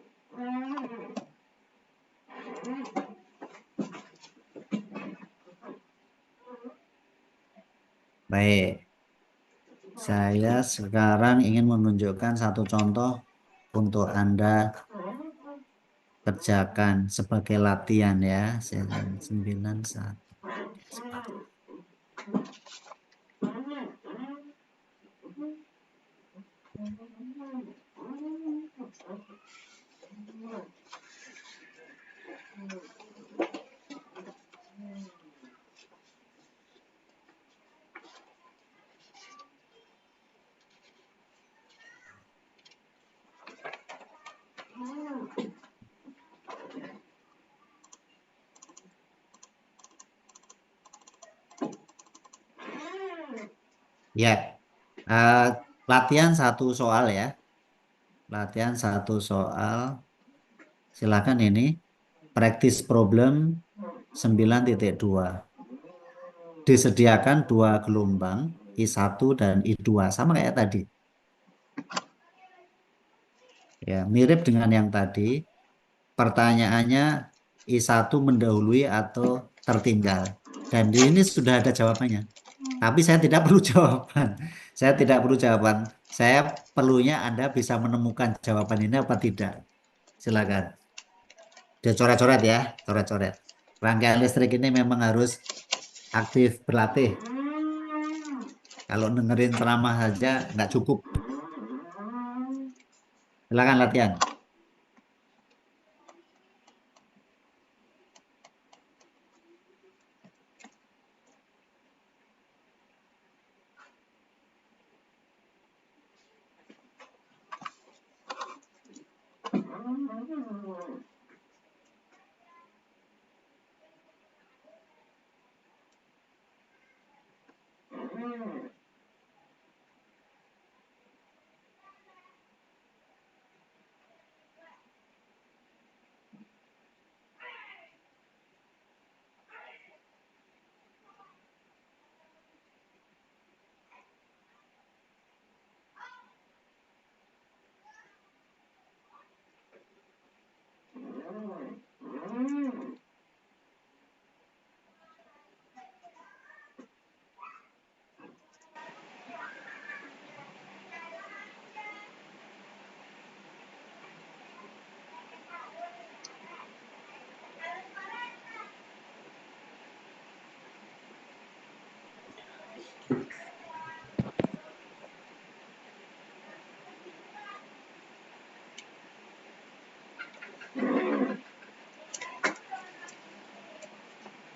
Baik. Saya sekarang ingin menunjukkan satu contoh untuk Anda kerjakan sebagai latihan ya. 91. Ya, latihan satu soal ya. Latihan satu soal. Silakan ini. Practice problem 9.2. Disediakan dua gelombang I1 dan I2 sama kayak tadi. Ya, mirip dengan yang tadi. Pertanyaannya I1 mendahului atau tertinggal. Dan di ini sudah ada jawabannya. Tapi saya tidak perlu jawaban. Saya tidak perlu jawaban. Saya perlunya Anda bisa menemukan jawaban ini apa tidak. Silakan. Dia coret-coret ya, coret-coret. Rangkaian listrik ini memang harus aktif berlatih. Kalau dengerin ceramah saja nggak cukup. Silakan latihan.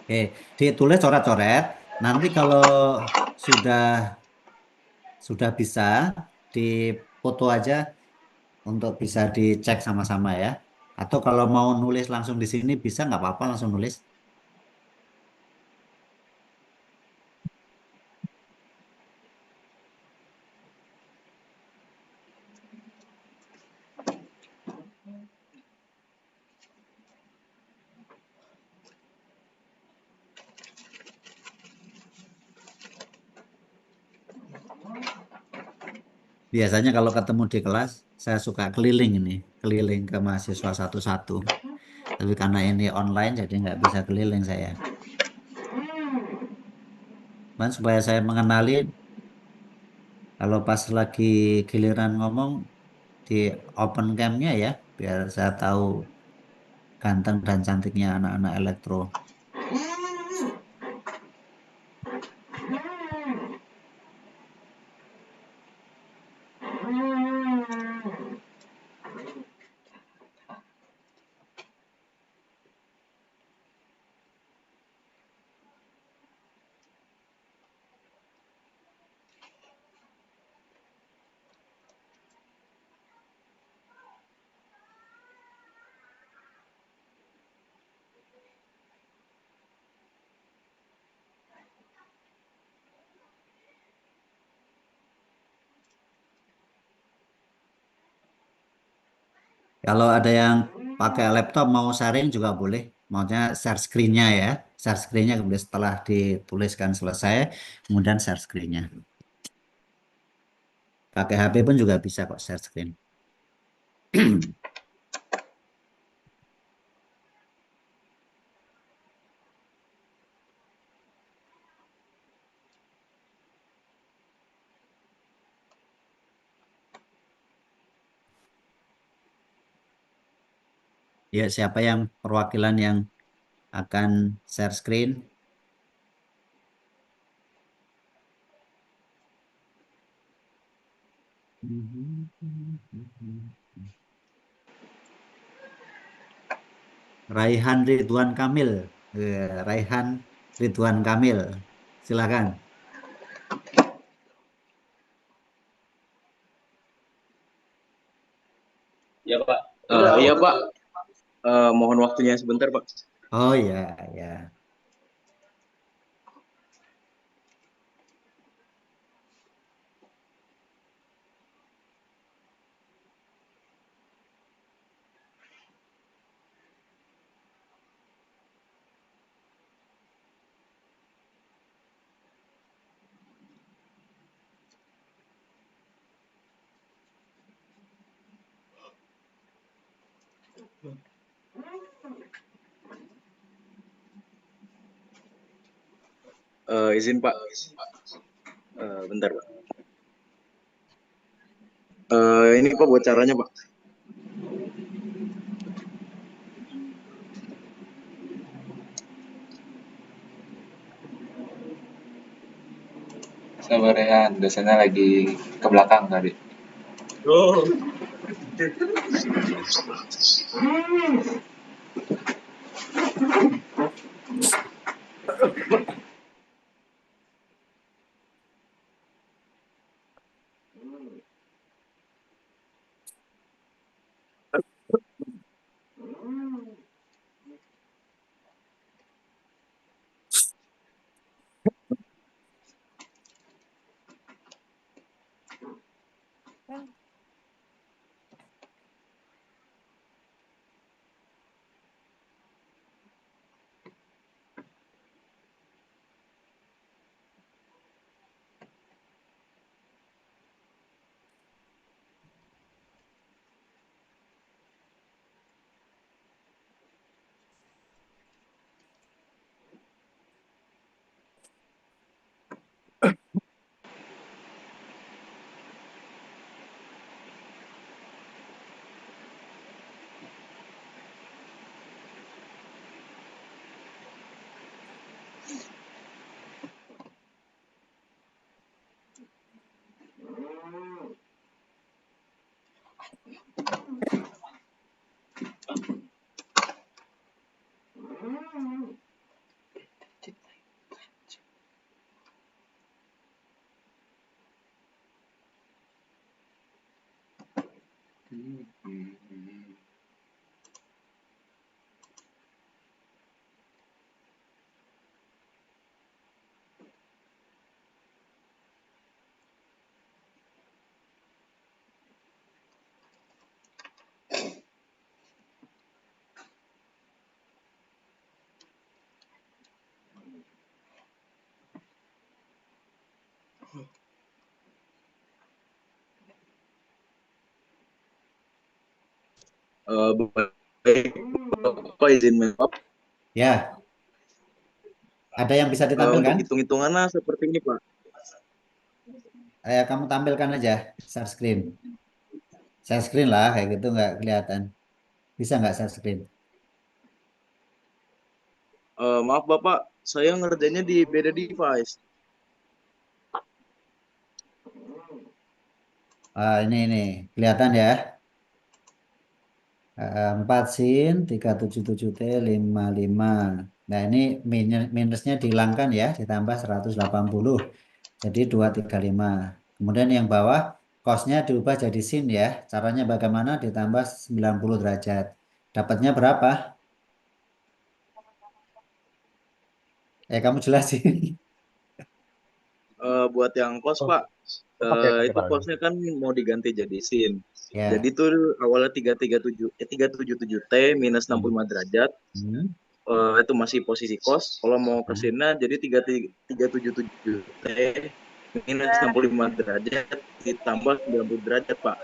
Oke, ditulis coret-coret. Nanti kalau sudah sudah bisa dipoto aja untuk bisa dicek sama-sama ya. Atau kalau mau nulis langsung di sini bisa nggak apa-apa langsung nulis. Biasanya kalau ketemu di kelas, saya suka keliling ini, keliling ke mahasiswa satu-satu. Tapi karena ini online, jadi nggak bisa keliling saya. Dan supaya saya mengenali, kalau pas lagi giliran ngomong di open cam-nya ya, biar saya tahu ganteng dan cantiknya anak-anak elektro. Kalau ada yang pakai laptop mau sharing juga boleh. Maunya share screen-nya ya. Share screen-nya kemudian setelah dituliskan selesai, kemudian share screen-nya. Pakai HP pun juga bisa kok share screen. Ya, siapa yang perwakilan yang akan share screen? Raihan Ridwan Kamil. Raihan Ridwan Kamil. Silakan. Ya Pak. Iya Pak. Mohon waktunya sebentar Pak. Oh ya, ya. Izin Pak. Bentar Pak. Ini Pak buat caranya Pak. Sabar Rehan, dosennya lagi ke belakang tadi. Oh. Baik, Bapak izin menjawab. Ya, ada yang bisa Untuk ditampilkan? hitung-hitungannya seperti ini, Pak. Kamu tampilkan aja share screen. Share screen lah, kayak gitu nggak kelihatan. Bisa nggak share screen? Maaf Bapak, saya ngerjainnya di beda device. Ini kelihatan ya. 4 sin 377T 55. Nah, ini minusnya dihilangkan ya, ditambah 180. Jadi 235. Kemudian yang bawah cosnya diubah jadi sin ya. Caranya bagaimana? Ditambah 90 derajat. Dapatnya berapa? Kamu jelasin. Buat yang cos Pak, itu cosnya kan mau diganti jadi sin. Ya. Jadi tuh awalnya 377T minus 65 derajat. Itu masih posisi cos. Kalau mau ke sinnya jadi 377T minus 65 derajat ditambah 90 derajat Pak.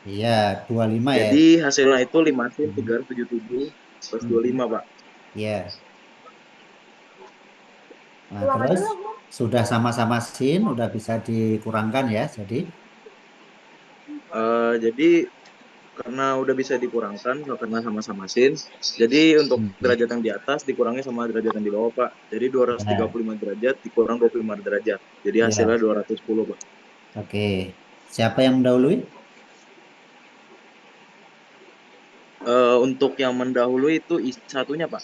Iya, 25 ya. Jadi hasilnya itu 5 sin 377 plus 25 Pak. Iya. Nah, terus sudah sama-sama sin, udah bisa dikurangkan ya. Jadi karena udah bisa dikurangkan karena sama-sama sin. Jadi untuk derajat yang di atas dikurangi sama derajat yang di bawah Pak. Jadi 235 derajat dikurang 25 derajat. Jadi hasilnya 210 Pak. Oke. Siapa yang mendahului? Untuk yang mendahului itu I1-nya Pak.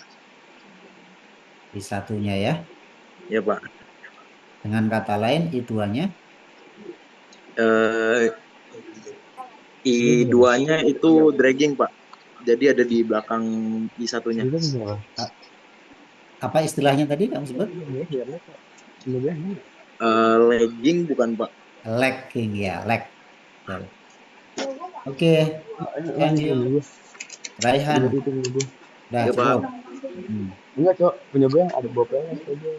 I1-nya ya. Ya Pak. Dengan kata lain I2-nya? I2-nya itu dragging Pak. Jadi ada di belakang I1-nya. Apa istilahnya tadi kamu sebut? Lagging bukan Pak. Lagging ya, lag. Oke. Thank you. Raihan. Udah Ya, cukup. Pak. Enggak, Cok. Punya gue ada bopelnya saja.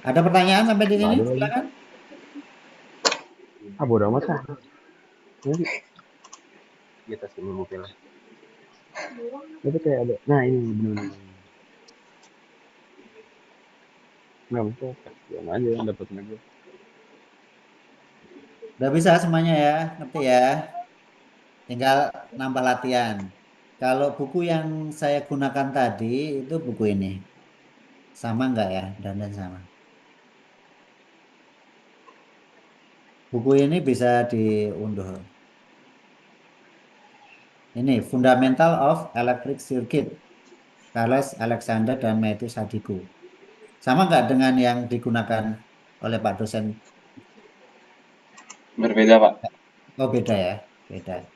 Ada pertanyaan sampai di sini? Silakan. Bodo amat lah. Di atas ini bopelnya. Itu kayak ada. Nah, ini benar-benar. Nggak bisa. Jangan aja yang dapat aja. Udah bisa semuanya ya, ngerti ya. Tinggal nambah latihan. Kalau buku yang saya gunakan tadi itu buku ini. Sama enggak ya? Dan sama. Buku ini bisa diunduh. Ini Fundamental of Electric Circuit. Charles Alexander dan Matthew Sadiku. Sama enggak dengan yang digunakan oleh Pak dosen? Berbeda, Pak. Oh, beda ya. Beda.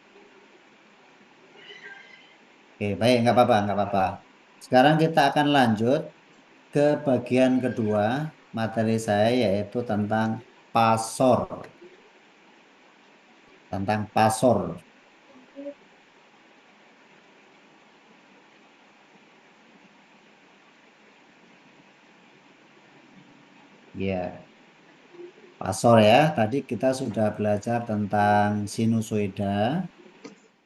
Oke, baik, nggak apa-apa, nggak apa-apa. Sekarang kita akan lanjut ke bagian kedua materi saya yaitu tentang pasor. tentang pasor. Ya, pasor ya. Tadi kita sudah belajar tentang sinusoida.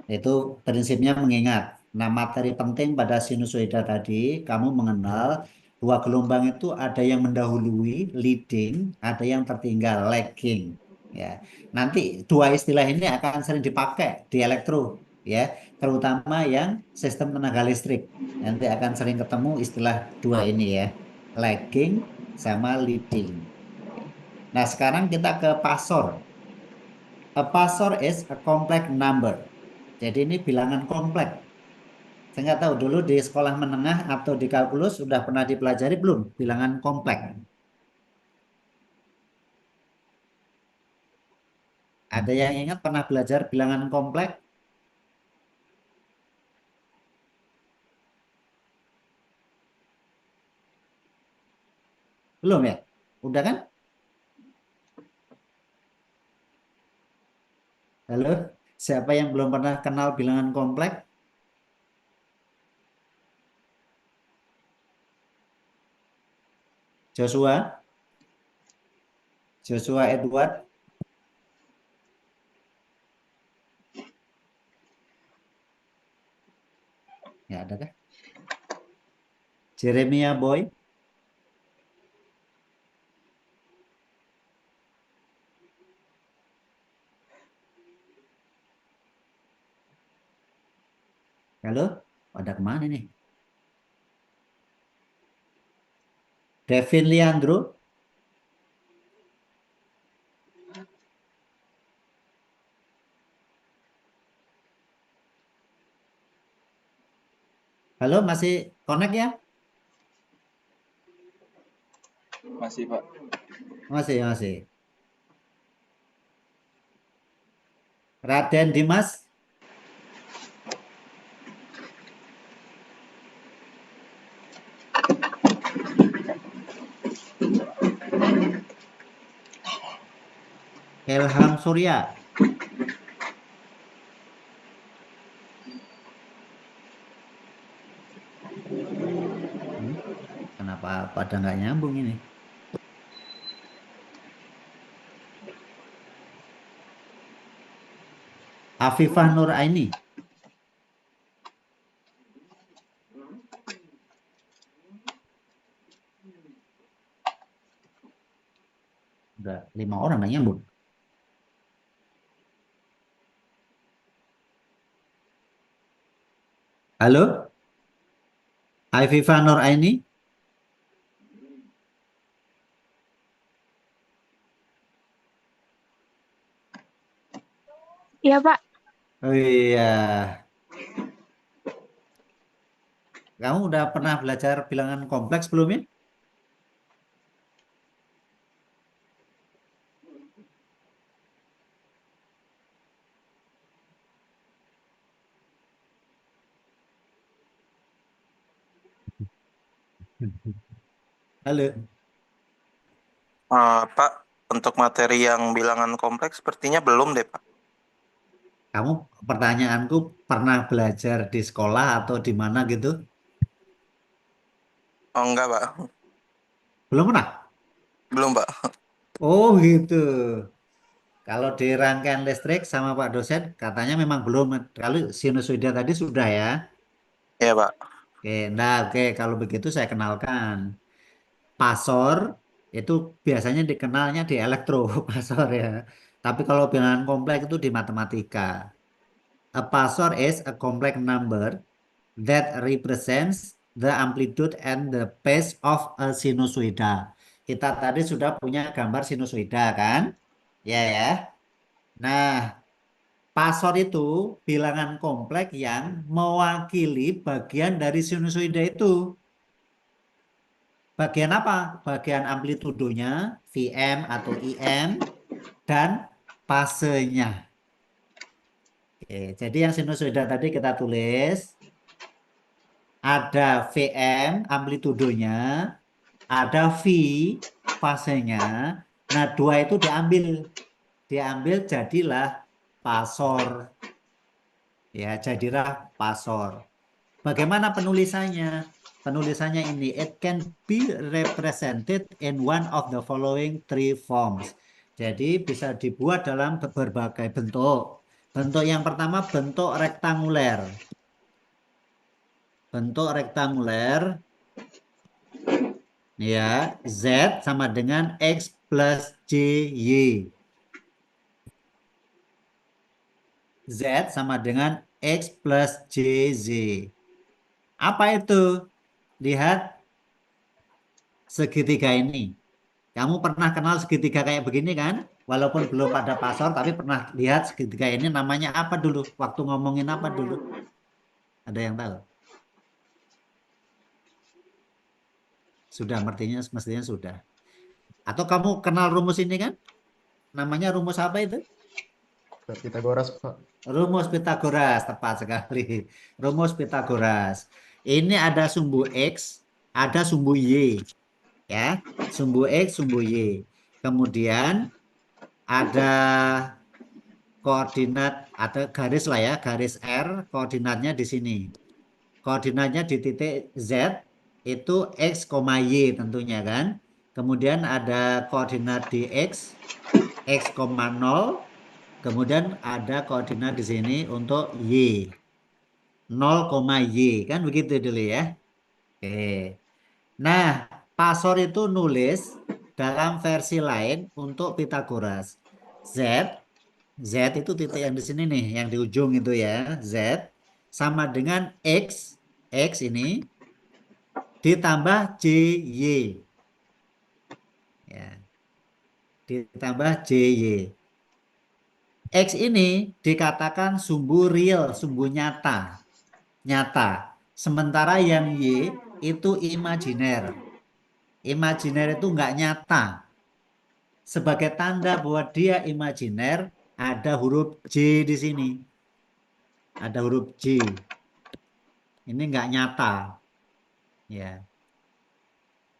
Itu prinsipnya mengingat. Nah, materi penting pada sinusoida tadi, kamu mengenal dua gelombang itu ada yang mendahului, leading, ada yang tertinggal, lagging. Ya, nanti dua istilah ini akan sering dipakai di elektro, ya, terutama yang sistem tenaga listrik. Nanti akan sering ketemu istilah dua ini ya, lagging sama leading. Nah, sekarang kita ke pasor. A pasor is a complex number. Jadi ini bilangan kompleks. Saya nggak tahu dulu di sekolah menengah atau di kalkulus sudah pernah dipelajari belum bilangan kompleks. Ada yang ingat pernah belajar bilangan kompleks? Belum ya? Udah kan? Halo? Siapa yang belum pernah kenal bilangan kompleks? Joshua? Joshua Edward? Ya ada kan? Jeremiah Boy? Halo? Pada kemana nih? Devin Leandro? Halo, masih connect ya? Masih, Pak. Masih. Raden Dimas? Ilham Surya? Kenapa pada nggak nyambung ini? Afifah Nur Aini? Udah 5 orang nggak nyambung. Halo? Afifah Nur Aini? Iya, Pak. Oh iya. Kamu udah pernah belajar bilangan kompleks belum ya? Halo? Pak, untuk materi yang bilangan kompleks sepertinya belum deh, Pak. Kamu pertanyaanku pernah belajar di sekolah atau di mana gitu? Oh, enggak, Pak. Belum pernah? Belum, Pak. Oh gitu. Kalau di rangkaian listrik sama Pak dosen katanya memang belum. Kalau sinusoida tadi sudah ya. Iya, Pak. Oke, kalau begitu saya kenalkan. Pasor itu biasanya dikenalnya di elektro pasor ya. Tapi kalau bilangan kompleks itu di matematika. A pasor is a complex number that represents the amplitude and the phase of a sinusoida. Kita tadi sudah punya gambar sinusoida kan? Ya. Nah, pasor itu bilangan kompleks yang mewakili bagian dari sinusoida itu. Bagian apa? Bagian amplitudonya, Vm atau Im, dan fasenya. Oke, jadi yang sinusoida tadi kita tulis, ada Vm amplitudonya, ada V fasenya. Nah, dua itu diambil. Diambil jadilah pasor. Ya, jadilah pasor. Bagaimana penulisannya? Penulisannya ini, it can be represented in one of the following three forms. Jadi bisa dibuat dalam berbagai bentuk. Bentuk yang pertama bentuk rektanguler. Bentuk rektanguler, ya, Z sama dengan X plus JY. Z sama dengan X plus JZ. Apa itu? Lihat segitiga ini. Kamu pernah kenal segitiga kayak begini kan? Walaupun belum pada pasor, tapi pernah lihat segitiga ini namanya apa dulu? Waktu ngomongin apa dulu? Ada yang tahu? Sudah, mestinya sudah. Atau kamu kenal rumus ini kan? Namanya rumus apa itu? Pitagoras, Pak. Rumus Pitagoras, tepat sekali. Rumus Pitagoras. Ini ada sumbu X, ada sumbu Y. Ya, sumbu X, sumbu Y. Kemudian ada koordinat, ada garis lah ya, garis R, koordinatnya di sini. Koordinatnya di titik Z, itu X, Y tentunya kan. Kemudian ada koordinat di X, X,0. Kemudian ada koordinat di sini untuk Y. 0,Y. Kan begitu dulu ya. Oke. Nah, pasor itu nulis dalam versi lain untuk Pitagoras. Z itu titik yang di sini nih, yang di ujung itu ya. Z sama dengan X ini ditambah JY. Ya. Ditambah JY. X ini dikatakan sumbu real, sumbu nyata. Sementara yang Y itu imajiner. Imajiner itu nggak nyata. Sebagai tanda bahwa dia imajiner, ada huruf J di sini. Ada huruf J. Ini nggak nyata. Ya.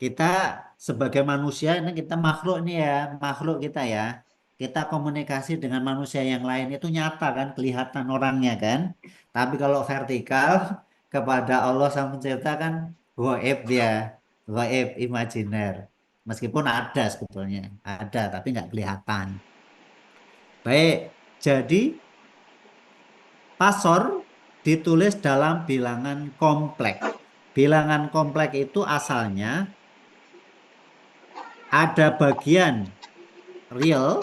Kita sebagai manusia, ini kita makhluk nih ya, makhluk kita ya. Kita komunikasi dengan manusia yang lain itu nyata kan, kelihatan orangnya kan. Tapi kalau vertikal kepada Allah Sang Pencipta kan gaib dia, gaib imajiner. Meskipun ada sebetulnya, ada tapi nggak kelihatan. Baik, jadi pasor ditulis dalam bilangan kompleks. Bilangan kompleks itu asalnya ada bagian real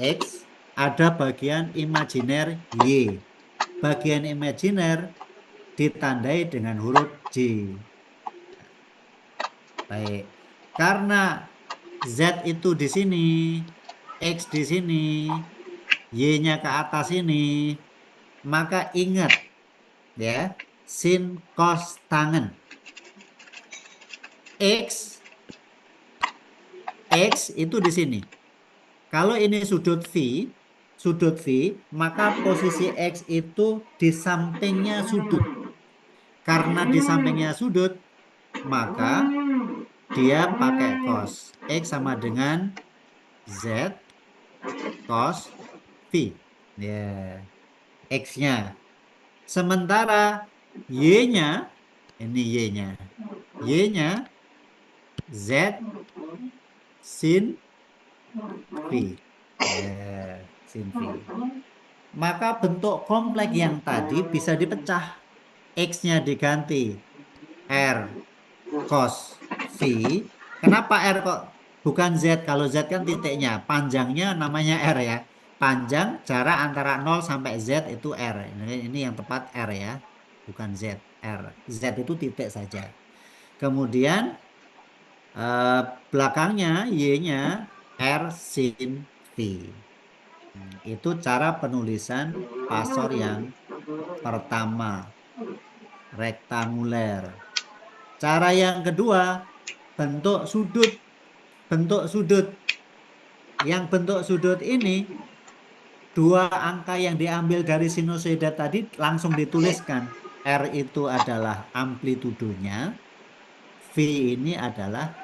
X, ada bagian imajiner Y. Bagian imajiner ditandai dengan huruf J. Baik. Karena Z itu di sini, X di sini, Y-nya ke atas ini, maka ingat ya, sin cos tangen. X itu di sini. Kalau ini sudut V, maka posisi X itu di sampingnya sudut. Karena di sampingnya sudut, maka dia pakai cos. X sama dengan Z cos V. Ya, X-nya. Sementara Y-nya, ini Y-nya. Y-nya Z sin V. Ya, sin V. Maka bentuk kompleks yang tadi bisa dipecah. X-nya diganti R cos V. Kenapa R kok bukan Z? Kalau Z kan titiknya, panjangnya namanya R ya. Panjang jarak antara 0 sampai Z itu R. Ini yang tepat R ya, bukan Z. R. Z itu titik saja. Kemudian belakangnya Y-nya R sin V. Itu cara penulisan pasor yang pertama, rektanguler. Cara yang kedua, bentuk sudut. Bentuk sudut. Yang bentuk sudut ini, dua angka yang diambil dari sinusoida tadi langsung dituliskan. R itu adalah amplitudonya, V ini adalah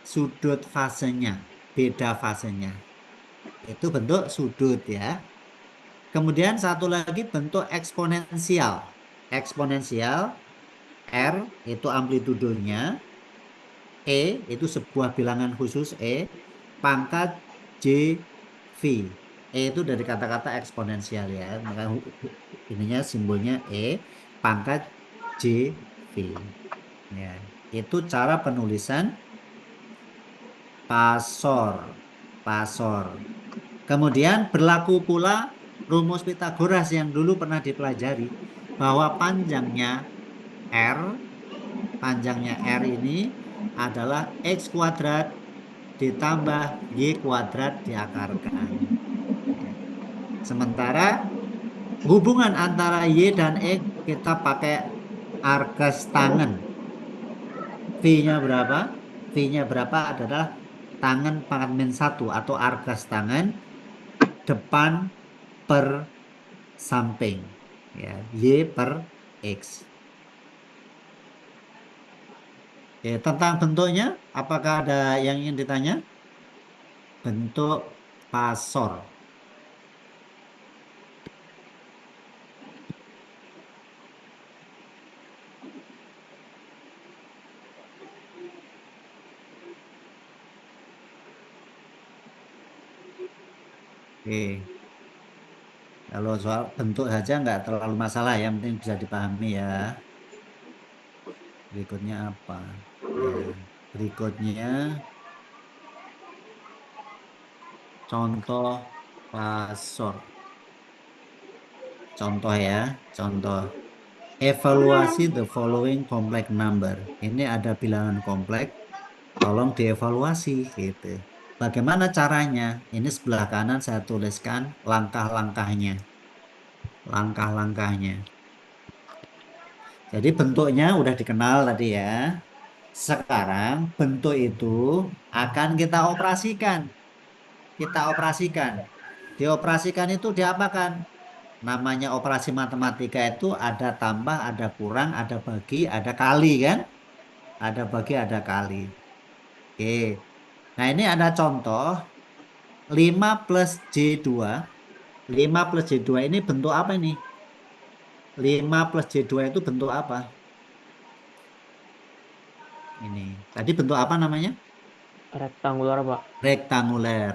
sudut fasenya, beda fasenya. Itu bentuk sudut ya. Kemudian satu lagi bentuk eksponensial. Eksponensial, R itu amplitudenya, E itu sebuah bilangan khusus E, pangkat J V. E itu dari kata-kata eksponensial ya. Maka ininya simbolnya E, pangkat J V. Ya, itu cara penulisan pasor. Pasor. Kemudian berlaku pula rumus Pitagoras yang dulu pernah dipelajari bahwa panjangnya R ini adalah X kuadrat ditambah Y kuadrat diakarkan. Ya. Sementara hubungan antara Y dan X kita pakai arcus tangen. V-nya berapa? V-nya berapa adalah tangen pangkat min 1 atau arcus tangen depan per samping. Ya, Y per X. Ya, tentang bentuknya, apakah ada yang ingin ditanya? Bentuk pasor. Oke. Kalau soal bentuk saja nggak terlalu masalah, yang penting bisa dipahami ya. Berikutnya apa? Ya, berikutnya contoh pasor. Contoh ya, contoh. Evaluasi the following complex number. Ini ada bilangan kompleks, tolong dievaluasi gitu. Bagaimana caranya? Ini sebelah kanan saya tuliskan langkah-langkahnya. Langkah-langkahnya. Jadi bentuknya udah dikenal tadi ya. Sekarang bentuk itu akan kita operasikan. Kita operasikan. Dioperasikan itu diapakan? Namanya operasi matematika itu ada tambah, ada kurang, ada bagi, ada kali kan? Ada bagi, ada kali. Oke. Nah ini ada contoh 5 plus J2. 5 plus J2 ini bentuk apa ini? 5 plus J2 itu bentuk apa? Ini. Tadi bentuk apa namanya? Rektangular, Pak. Rektanguler.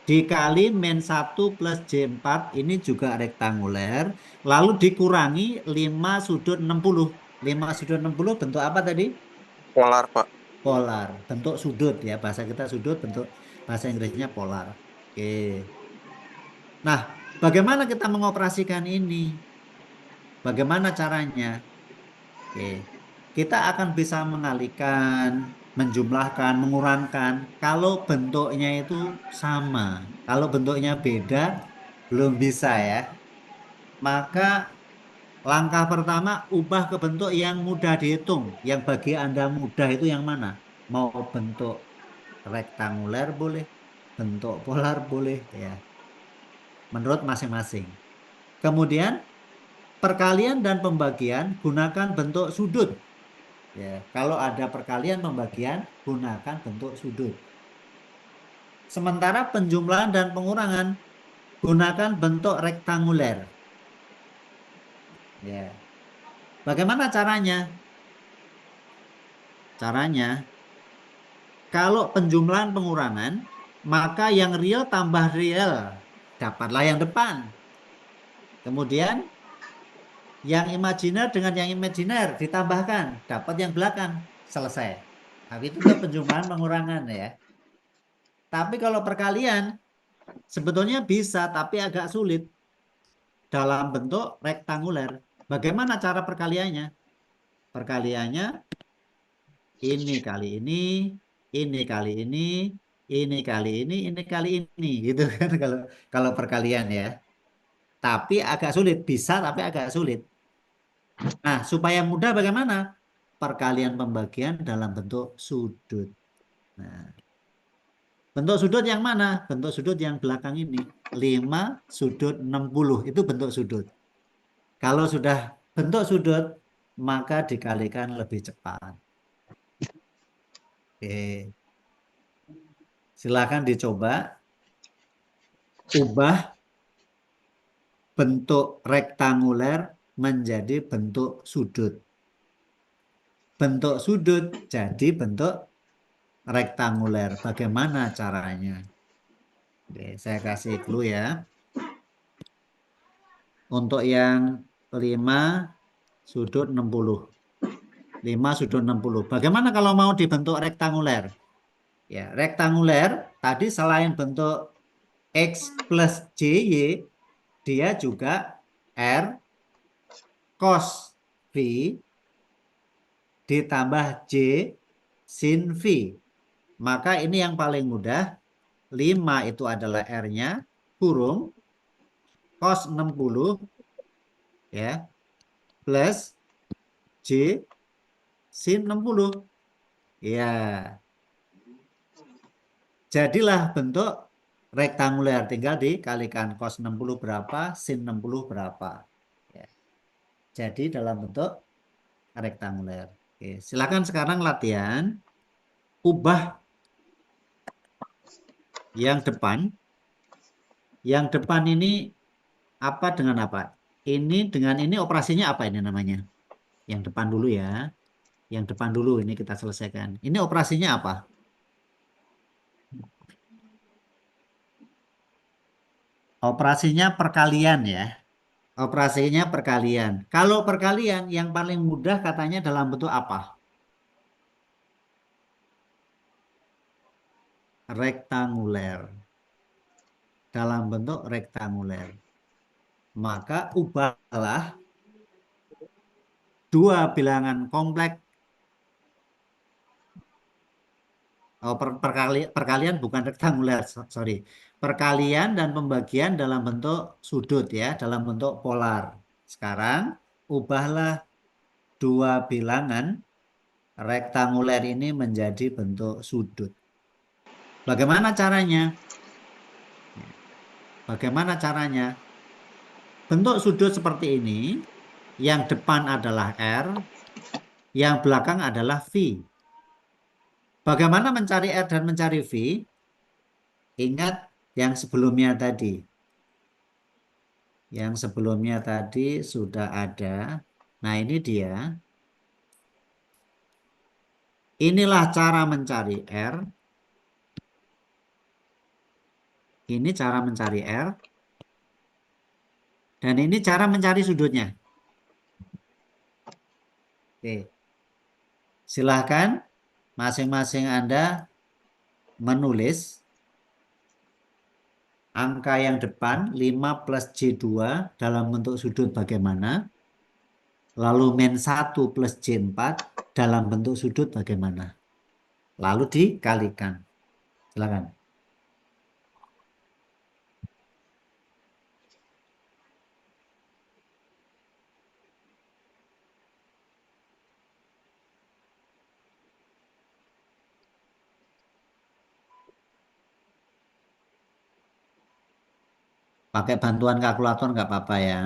Dikali min 1 plus J4 ini juga rektanguler. Lalu dikurangi 5 sudut 60. 5 sudut 60 bentuk apa tadi? Polar, Pak. Polar. Bentuk sudut ya. Bahasa kita sudut, bentuk bahasa Inggrisnya polar. Oke. Nah, bagaimana kita mengoperasikan ini? Bagaimana caranya? Oke. Kita akan bisa mengalihkan, menjumlahkan, mengurangkan kalau bentuknya itu sama. Kalau bentuknya beda, belum bisa ya. Maka langkah pertama, ubah ke bentuk yang mudah dihitung. Yang bagi Anda mudah itu yang mana? Mau bentuk rektanguler boleh, bentuk polar boleh ya. Menurut masing-masing. Kemudian perkalian dan pembagian gunakan bentuk sudut. Ya, kalau ada perkalian pembagian gunakan bentuk sudut. Sementara penjumlahan dan pengurangan gunakan bentuk rektanguler. Ya. Bagaimana caranya? Caranya, kalau penjumlahan pengurangan, maka yang real tambah real, dapatlah yang depan. Kemudian yang imajiner dengan yang imajiner ditambahkan, dapat yang belakang, selesai. Nah, itu tuh penjumlahan pengurangan ya. Tapi kalau perkalian sebetulnya bisa, tapi agak sulit dalam bentuk rektanguler. Bagaimana cara perkaliannya? Perkaliannya ini kali ini kali ini kali ini kali ini, gitu kan kalau perkalian ya. Tapi agak sulit, bisa tapi agak sulit. Nah, supaya mudah bagaimana? Perkalian pembagian dalam bentuk sudut. Nah, bentuk sudut yang mana? Bentuk sudut yang belakang ini. 5 sudut 60 itu bentuk sudut. Kalau sudah bentuk sudut, maka dikalikan lebih cepat. Oke. Silakan dicoba. Ubah bentuk rektanguler menjadi bentuk sudut. Bentuk sudut jadi bentuk rektanguler. Bagaimana caranya? Oke, saya kasih clue ya. Untuk yang 5 sudut 60. 5 sudut 60. Bagaimana kalau mau dibentuk rektanguler? Ya, rektanguler tadi selain bentuk X plus JY, dia juga R cos V ditambah J sin V. Maka ini yang paling mudah. 5 itu adalah R-nya, kurung cos 60 ya, plus J sin 60. Ya, jadilah bentuk rektanguler. Tinggal dikalikan cos 60 berapa, sin 60 berapa. Ya. Jadi dalam bentuk rektanguler. Oke, silakan sekarang latihan. Ubah yang depan. Yang depan ini apa dengan apa? Ini dengan ini operasinya apa ini namanya? Yang depan dulu ya. Yang depan dulu ini kita selesaikan. Ini operasinya apa? Operasinya perkalian ya. Operasinya perkalian. Kalau perkalian yang paling mudah katanya dalam bentuk apa? Rektanguler. Dalam bentuk rektanguler. Maka ubahlah dua bilangan kompleks. Oh, perkalian bukan rektanguler, sorry. Perkalian dan pembagian dalam bentuk sudut ya, dalam bentuk polar. Sekarang ubahlah dua bilangan rektanguler ini menjadi bentuk sudut. Bagaimana caranya? Bagaimana caranya? Bentuk sudut seperti ini, yang depan adalah R, yang belakang adalah V. Bagaimana mencari R dan mencari V? Ingat yang sebelumnya tadi. Yang sebelumnya tadi sudah ada. Nah, ini dia. Inilah cara mencari R. Ini cara mencari R. Dan ini cara mencari sudutnya. Oke. Silahkan masing-masing Anda menulis angka yang depan 5 plus J2 dalam bentuk sudut bagaimana. Lalu min 1 plus J4 dalam bentuk sudut bagaimana. Lalu dikalikan. Silakan. Pakai bantuan kalkulator nggak apa-apa ya.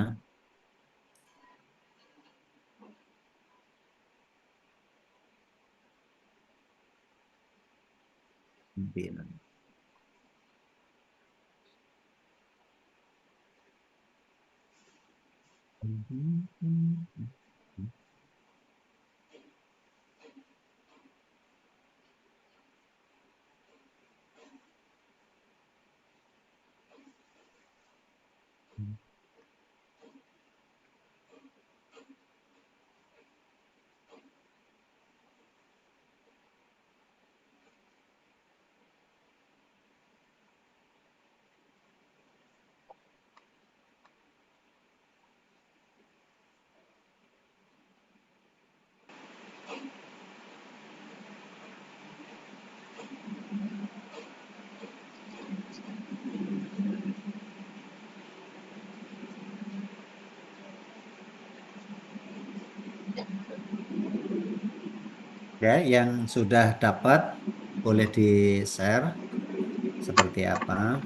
Ya, yang sudah dapat boleh di-share seperti apa.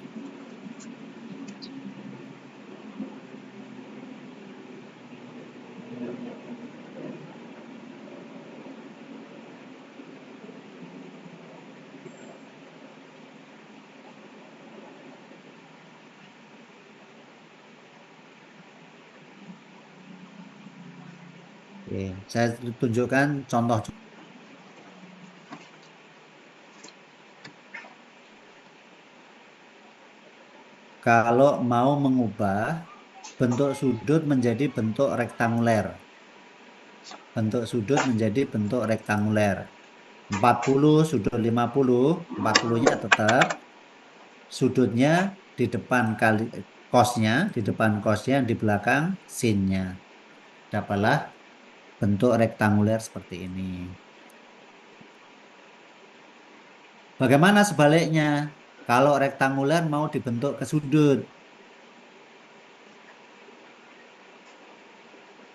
Oke, saya tunjukkan contoh. Kalau mau mengubah bentuk sudut menjadi bentuk rektanguler. Bentuk sudut menjadi bentuk rektanguler. 40 sudut 50, 40-nya tetap. Sudutnya di depan kali cosnya, di depan cosnya, di belakang sinnya. Dapatlah bentuk rektanguler seperti ini. Bagaimana sebaliknya? Kalau rektanguler mau dibentuk ke sudut.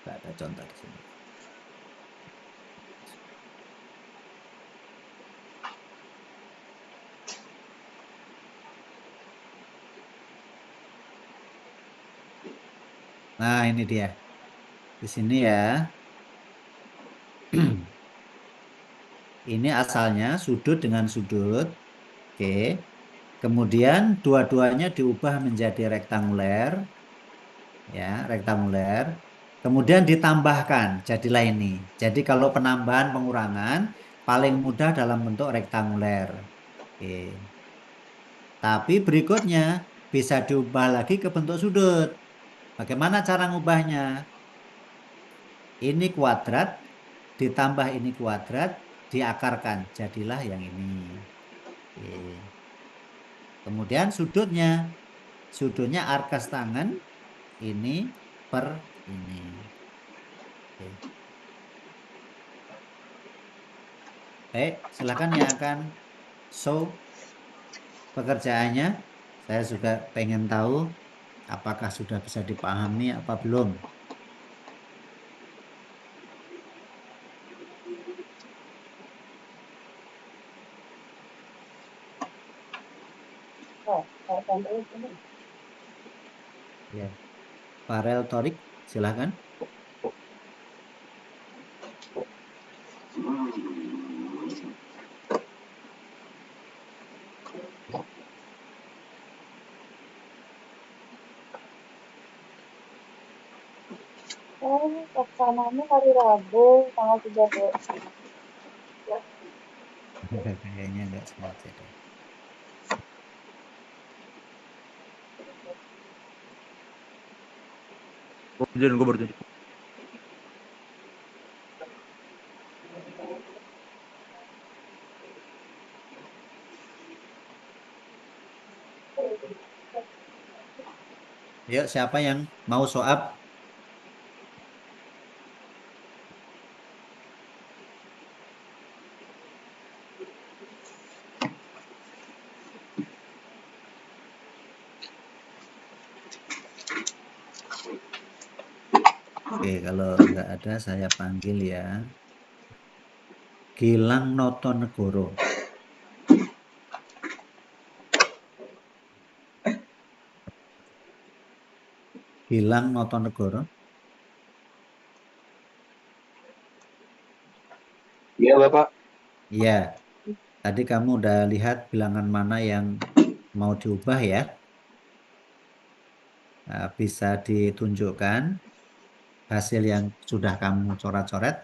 Tidak ada contoh di sini. Nah, ini dia. Di sini ya. Ini asalnya sudut dengan sudut. Oke. Kemudian dua-duanya diubah menjadi rektanguler. Ya, rektanguler. Kemudian ditambahkan, jadilah ini. Jadi kalau penambahan pengurangan paling mudah dalam bentuk rektanguler. Oke. Tapi berikutnya bisa diubah lagi ke bentuk sudut. Bagaimana cara ngubahnya? Ini kuadrat ditambah ini kuadrat diakarkan, jadilah yang ini. Oke. Kemudian sudutnya arkas tangan ini per ini. Oke. Baik, silakan yang akan show pekerjaannya. Saya juga pengen tahu apakah sudah bisa dipahami apa belum. Ya, Farel Torik, silakan. Pelaksananya hari Rabu tanggal 13. Kayaknya nggak sengaja deh. Jangan gue baru tunjuk. Yuk, siapa yang mau soal? Oke, kalau nggak ada saya panggil ya. Gilang Notonegoro. Gilang Notonegoro. Iya, Bapak. Iya. Tadi kamu udah lihat bilangan mana yang mau diubah ya? Nah, bisa ditunjukkan hasil yang sudah kamu coret-coret.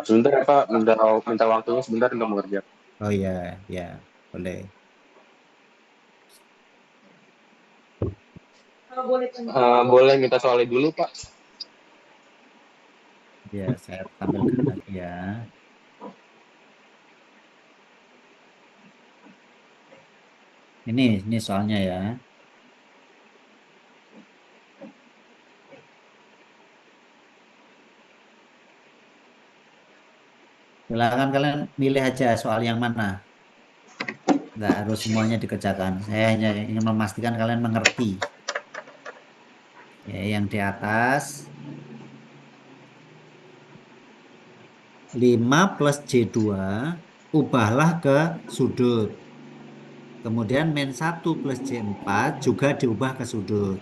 Sebentar ya Pak, minta waktunya sebentar untuk mengerjakan. Oh ya, ya, boleh. Boleh minta soalnya dulu Pak. Ya, saya tampilkan lagi ya. Ini soalnya ya. Silakan kalian milih aja soal yang mana. Nggak harus semuanya dikerjakan. Saya hanya ingin memastikan kalian mengerti. Ya, yang di atas 5 plus J2 ubahlah ke sudut. Kemudian min 1 plus J4 juga diubah ke sudut.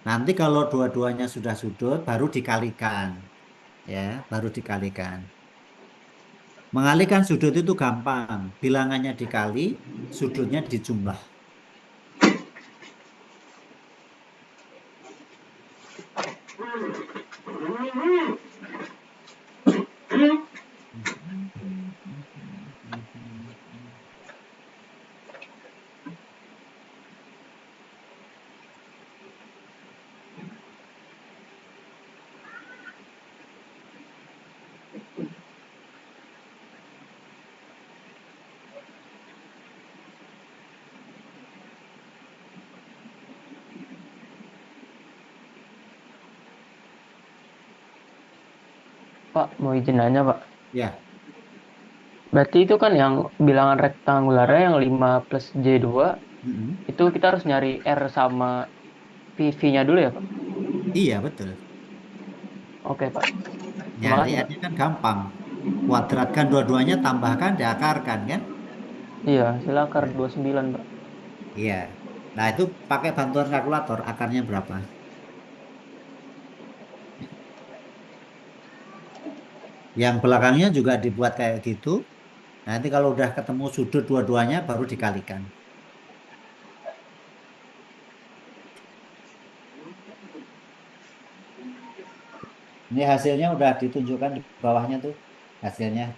Nanti kalau dua-duanya sudah sudut baru dikalikan. Ya, baru dikalikan. Mengalihkan sudut itu gampang. Bilangannya dikali, sudutnya dijumlah. Pak, mau izin nanya, Pak. Ya, Berarti itu kan yang bilangan rektangularnya yang 5 plus J2, mm-mm. itu kita harus nyari R sama PV-nya dulu ya, Pak? Iya betul. Oke, Pak. Terima Nyari kasih, Pak. R-nya kan gampang. Kuadratkan dua-duanya, tambahkan, diakarkan kan? Iya, silakan Ya. 29, Pak. Iya. Nah itu pakai bantuan kalkulator, akarnya berapa? Yang belakangnya juga dibuat kayak gitu. Nanti kalau udah ketemu sudut dua-duanya baru dikalikan. Ini hasilnya udah ditunjukkan di bawahnya tuh hasilnya.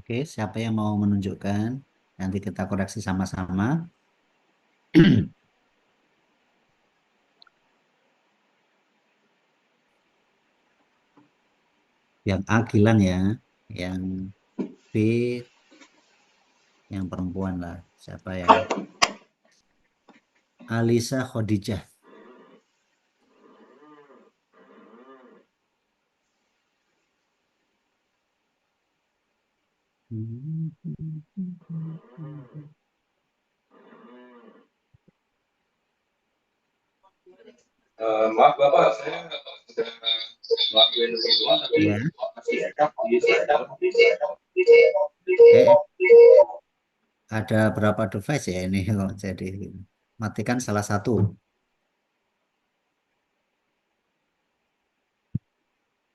Oke, siapa yang mau menunjukkan? Nanti kita koreksi sama-sama. Yang A Gilang ya, yang B yang perempuan lah. Siapa ya? Alisa Khadijah. Maaf Bapak, saya sudah ngelakuin semua tapi Ya. masih enak di Ada berapa device ya ini? Oh, jadi matikan salah satu.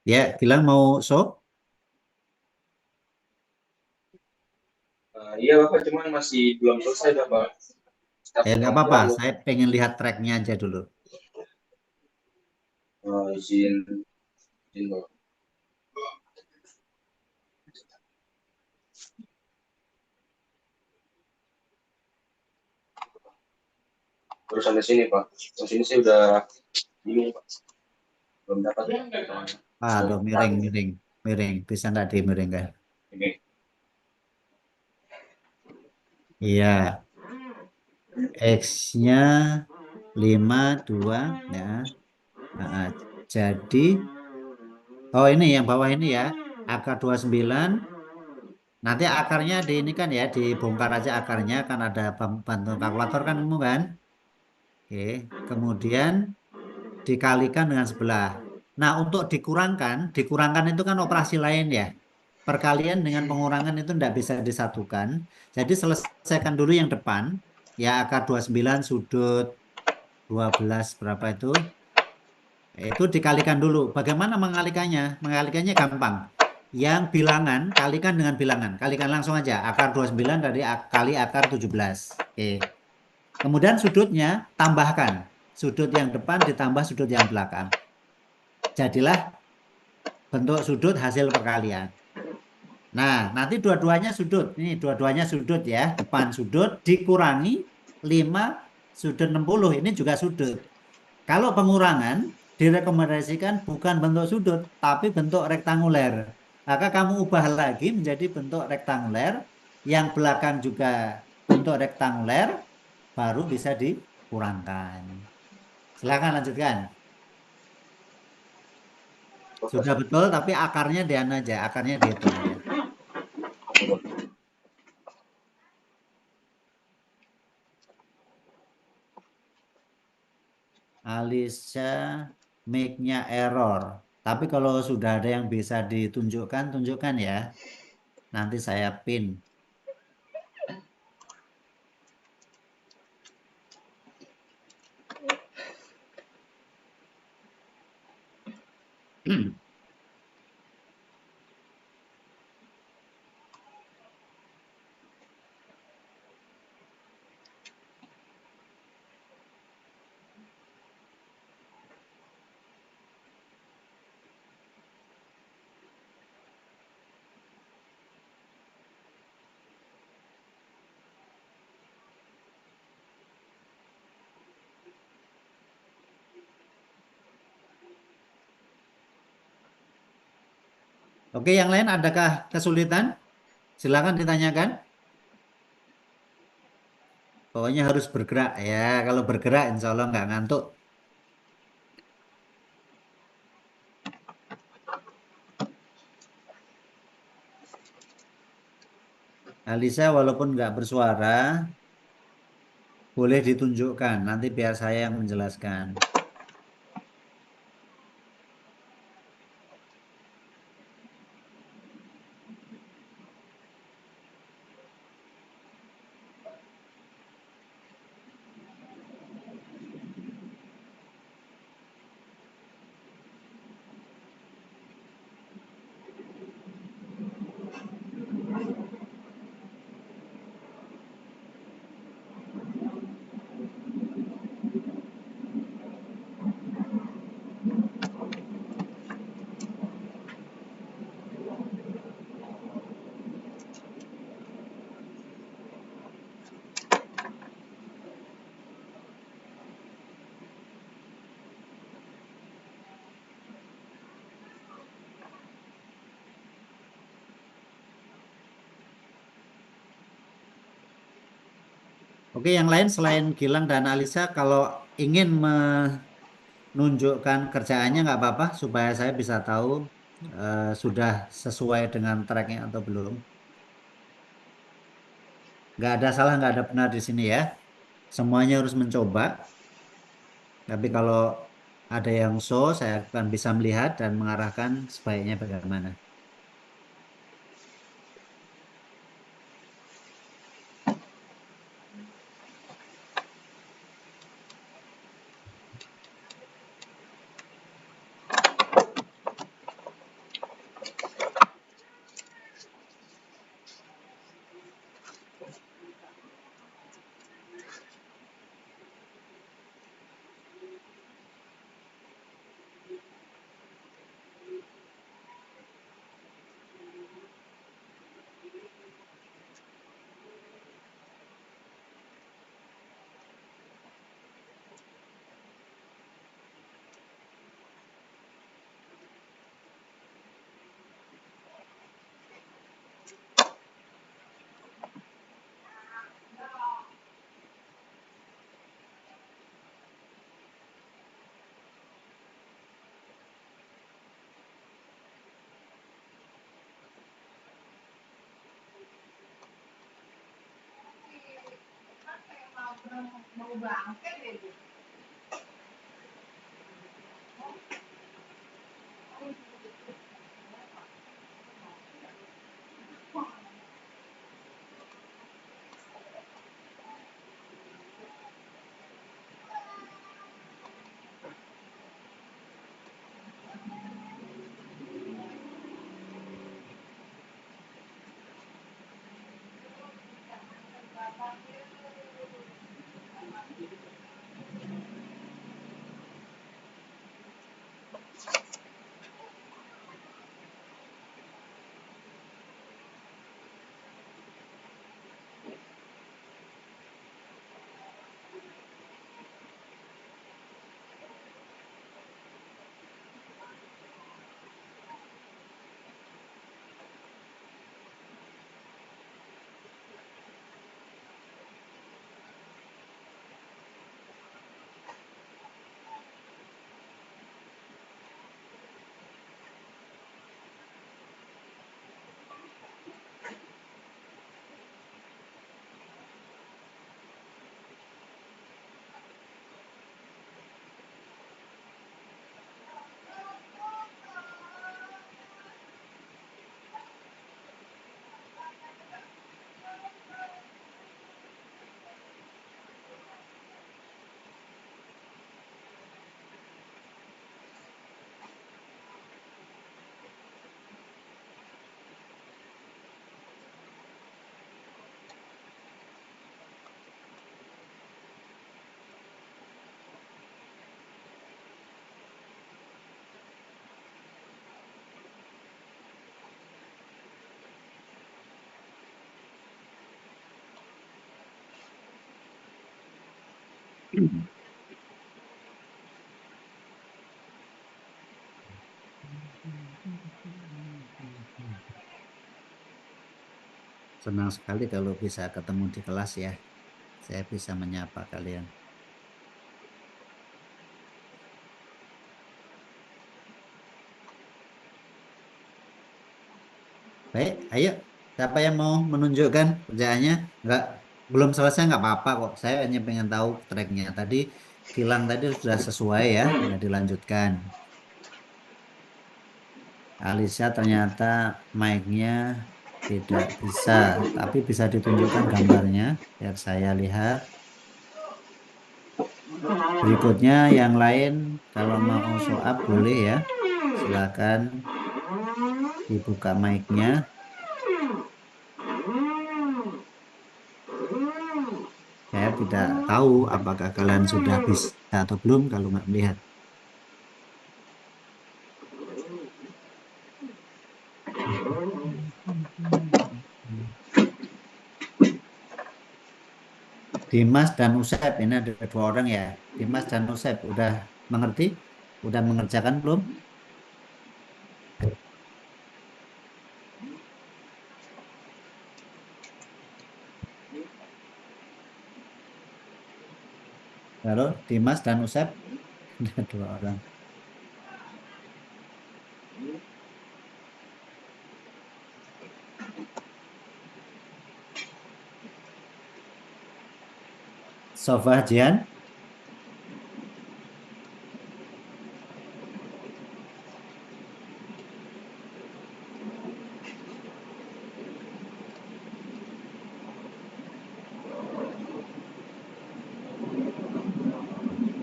Ya, Gilang mau show? Iya Bapak, cuman masih belum selesai Bapak. Nggak apa-apa. Saya pengen lihat tracknya aja dulu. Izin Bapak. Terus sampai sini Pak. Sampai sini saya udah bingung Pak. Belum dapat. Aduh, miring. Bisa nggak dimiringkan? Ini. Iya. X-nya 5, 2. Ya. Nah, jadi, oh ini yang bawah ini ya. Akar 29. Nanti akarnya di ini kan ya, dibongkar aja akarnya. Kan ada bantuan kalkulator kan kamu kan? Oke. Kemudian dikalikan dengan sebelah. Nah, untuk dikurangkan itu kan operasi lain ya. Perkalian dengan pengurangan itu tidak bisa disatukan. Jadi selesaikan dulu yang depan. Ya, akar 29 sudut 12 berapa itu? Itu dikalikan dulu. Bagaimana mengalikannya? Mengalikannya gampang. Yang bilangan kalikan dengan bilangan. Kalikan langsung aja. Akar 29 dari kali akar 17. Oke. Kemudian sudutnya tambahkan. Sudut yang depan ditambah sudut yang belakang. Jadilah bentuk sudut hasil perkalian. Nah, nanti dua-duanya sudut. Ini dua-duanya sudut ya. Depan sudut dikurangi 5 sudut 60. Ini juga sudut. Kalau pengurangan direkomendasikan bukan bentuk sudut, tapi bentuk rektanguler. Maka kamu ubah lagi menjadi bentuk rektanguler. Yang belakang juga bentuk rektanguler. Baru bisa dikurangkan. Silakan lanjutkan. Sudah betul, tapi akarnya dian aja. Akarnya dihitung aja. Alisa make-nya error. Tapi kalau sudah ada yang bisa ditunjukkan, tunjukkan ya. Nanti saya pin. Oke, yang lain adakah kesulitan? Silakan ditanyakan. Pokoknya harus bergerak ya. Kalau bergerak insya Allah nggak ngantuk. Alisa walaupun nggak bersuara, boleh ditunjukkan. Nanti biar saya yang menjelaskan. Oke, yang lain selain Gilang dan Alisa, kalau ingin menunjukkan kerjaannya nggak apa-apa, supaya saya bisa tahu sudah sesuai dengan tracknya atau belum. Nggak ada salah, nggak ada benar di sini ya. Semuanya harus mencoba. Tapi kalau ada yang show, saya akan bisa melihat dan mengarahkan sebaiknya bagaimana. Senang sekali kalau bisa ketemu di kelas ya. Saya bisa menyapa kalian. Baik, ayo. Siapa yang mau menunjukkan kerjaannya? Enggak, belum selesai nggak apa-apa kok. Saya hanya pengen tahu tracknya. Tadi Gilang tadi sudah sesuai ya, sudah dilanjutkan. Alisa ternyata mic-nya tidak bisa, tapi bisa ditunjukkan gambarnya biar saya lihat. Berikutnya yang lain kalau mau show up boleh ya. Silakan dibuka mic-nya. Saya tidak tahu apakah kalian sudah bisa atau belum kalau nggak melihat. Dimas dan Usep ini ada dua orang ya. Dimas dan Usep udah mengerti? Udah mengerjakan belum? Lalu Dimas dan Usep. Ada 2 orang. Sofa Jian.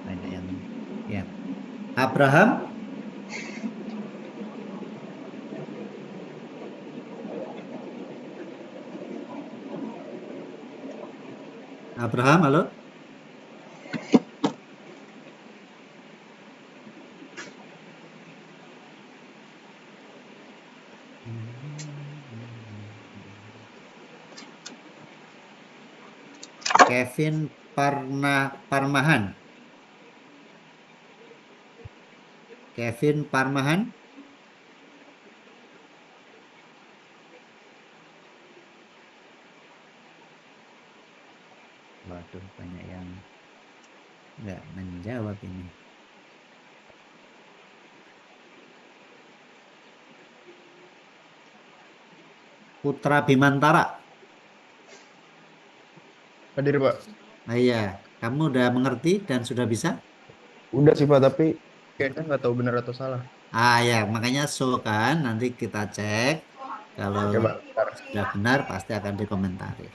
Banyak yang ya. Abraham. Abraham, halo. Kevin Parmahan. Kevin Parmahan. Waduh, banyak yang nggak menjawab ini. Putra Bimantara. Hadir, Pak. Nah, iya, kamu udah mengerti dan sudah bisa? Udah sih, Pak, tapi kayaknya nggak tahu benar atau salah. Ah ya, makanya show kan, nanti kita cek. Kalau Oke, Pak. Bentar. sudah benar pasti akan dikomentari.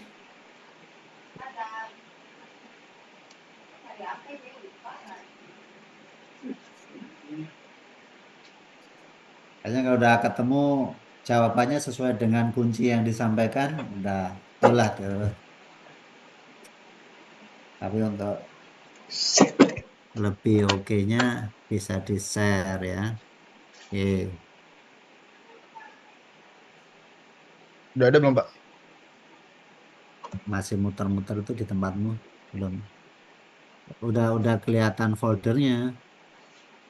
Kayaknya kalau udah ketemu jawabannya sesuai dengan kunci yang disampaikan, udah itulah tuh. Tapi untuk lebih oke-nya bisa di-share ya. Oke. Udah ada belum, Pak? Masih muter-muter itu di tempatmu? Belum. Udah kelihatan foldernya.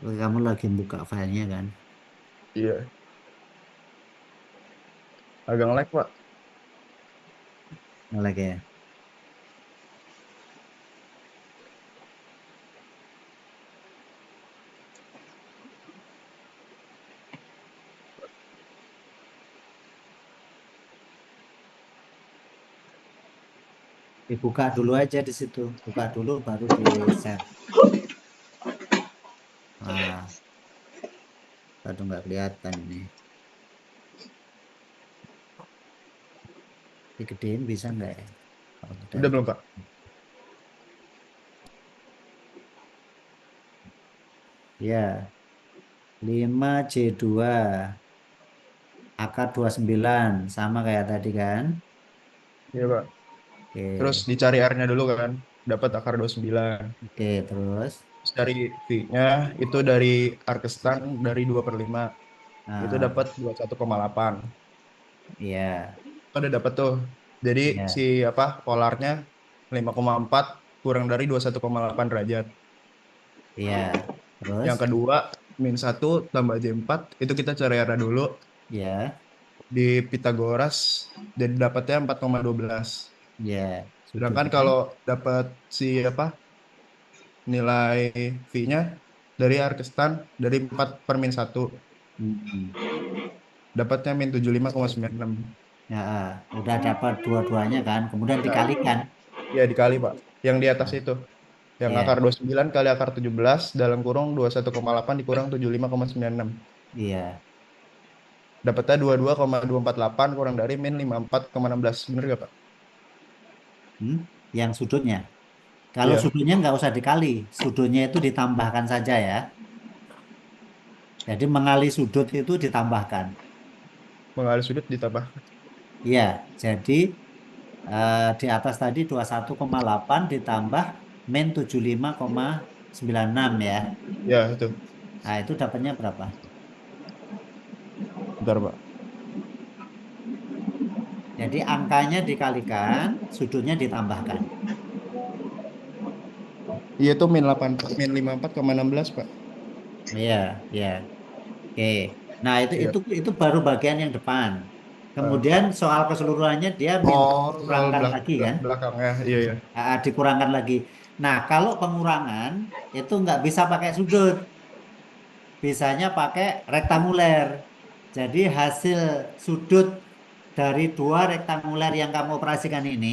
Kamu lagi buka filenya kan? Iya. Agak nge-lag, Pak. Nge-lag ya. Dibuka dulu aja di situ. Buka dulu baru di-share. Nah, aduh nggak kelihatan ini. Digedein bisa nggak ya? Kalau tidak, Udah belum, Pak? ya. 5C2 akar 29 sama kayak tadi kan? Iya, Pak. Oke. Terus dicari R-nya dulu kan. Dapat akar 29. Oke, terus. Terus dari V-nya itu dari Arkestan dari 2/5. Itu Nah, dapat 21,8. iya, Udah dapat tuh. Jadi iya, si polarnya 5,4 kurang dari 21,8 derajat. iya. Terus, Yang kedua, -1 tambah J4 itu kita cari R dulu ya, di Pitagoras jadi dapatnya 4,12. ya. Sedangkan Sudutnya, kalau dapat si nilai V-nya dari Arkestan dari 4/-1 hmm, dapatnya -75,96. ya, udah dapat dua-duanya kan? Kemudian dikalikan. Ya dikali, Pak. Yang di atas Nah, itu. Yang ya, akar 29 kali akar 17 dalam kurung 21,8 dikurang 75,96. iya. Dapatnya 22,248 kurang dari -54,16. Bener gak, Pak? Hmm? Yang sudutnya. Kalau Iya, sudutnya nggak usah dikali, sudutnya itu ditambahkan saja ya. Jadi mengali sudut itu ditambahkan. mengalih sudut ditambah. Iya, jadi di atas tadi 21,8 ditambah min 75,96 ya. Ya, itu. Nah, itu dapatnya berapa? Bentar, Pak. Jadi angkanya dikalikan, sudutnya ditambahkan. Iya, itu -54,16, Pak. Iya, iya. Oke. Nah, itu Iya. itu itu baru bagian yang depan. Ah. Kemudian soal keseluruhannya dia minta Oh, soal dikurangkan lagi kan? belakangnya. Iya, iya. Dikurangkan lagi. Nah, kalau pengurangan itu nggak bisa pakai sudut, bisanya pakai rektanguler. Jadi hasil sudut dari dua rektanguler yang kamu operasikan ini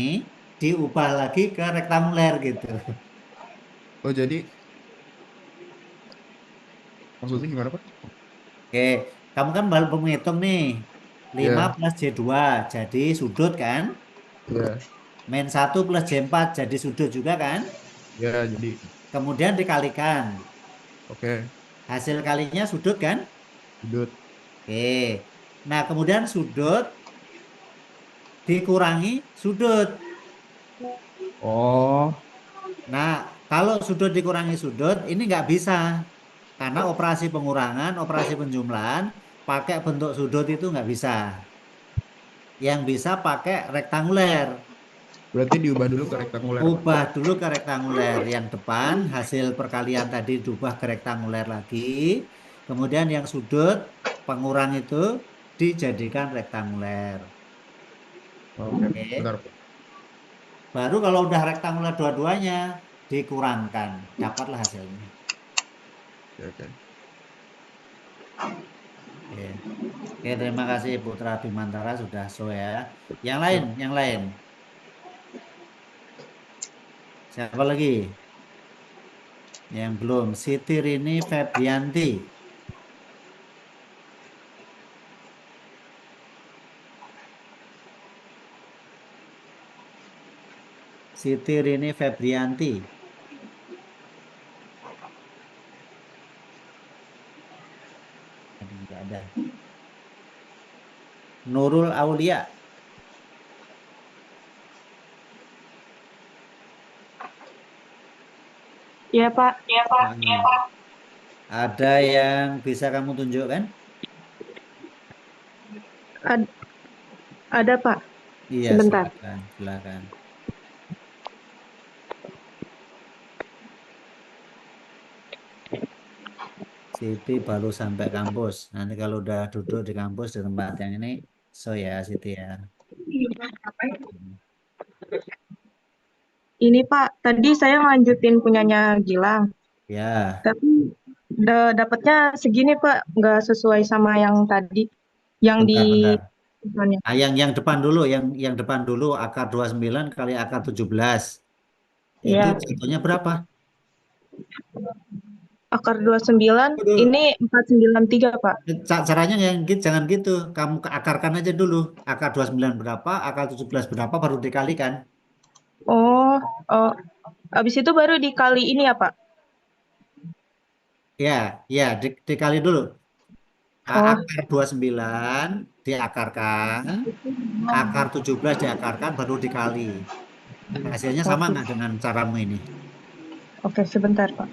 diubah lagi ke rektanguler gitu. Oh, jadi maksudnya gimana, Pak? Oke, kamu kan baru menghitung nih. 5 Ya, plus J2 jadi sudut kan? ya, Min 1 plus J4 jadi sudut juga kan? ya, jadi Kemudian dikalikan. oke, Hasil kalinya sudut kan? sudut. Oke. Nah, kemudian sudut dikurangi sudut. Oh, Nah, kalau sudut dikurangi sudut, ini nggak bisa. Karena operasi pengurangan, operasi penjumlahan, pakai bentuk sudut itu nggak bisa. Yang bisa pakai rektanguler. berarti diubah dulu ke rektanguler, Pak. Ubah dulu ke rektanguler. Yang depan, hasil perkalian tadi diubah ke rektanguler lagi. Kemudian yang sudut, pengurang itu dijadikan rektanguler. Oke, Oke. bentar, Pak. Baru kalau udah rektanguler dua-duanya, dikurangkan. Dapatlah hasilnya. Oke, oke. Oke. Oke, terima kasih Putra Bimantara sudah show ya. Yang lain, Siap. yang lain. Siapa lagi? Yang belum. Siti Rini Febrianti. Siti Rini Febrianti. Aduh, nggak ada. Nurul Aulia. Iya, Pak. Nah, ada yang bisa kamu tunjukkan? Ad- ada, Pak. Iya, Sebentar. silakan, silakan. Siti baru sampai kampus. Nanti kalau udah duduk di kampus di tempat yang ini, so ya Siti ya. Ini, Pak. Tadi saya lanjutin punyanya Gilang. Ya, Tapi dapatnya segini, Pak. Nggak sesuai sama yang tadi. Yang di bentar, bentar. misalnya. Ah, yang depan dulu, yang depan dulu akar 29 kali akar 17. Itu Ya, jatuhnya berapa? akar 29. Aduh. Ini 493, Pak. Caranya yang gitu, jangan gitu. Kamu akarkan aja dulu. Akar 29 berapa, akar 17 berapa baru dikalikan. Oh, oh. Habis itu baru dikali ini ya, Pak? Ya, ya dikali dulu. Oh, Akar 29 diakarkan, akar 17 diakarkan baru dikali. Hasilnya sama oke. nggak dengan caramu ini? Oke, sebentar, Pak.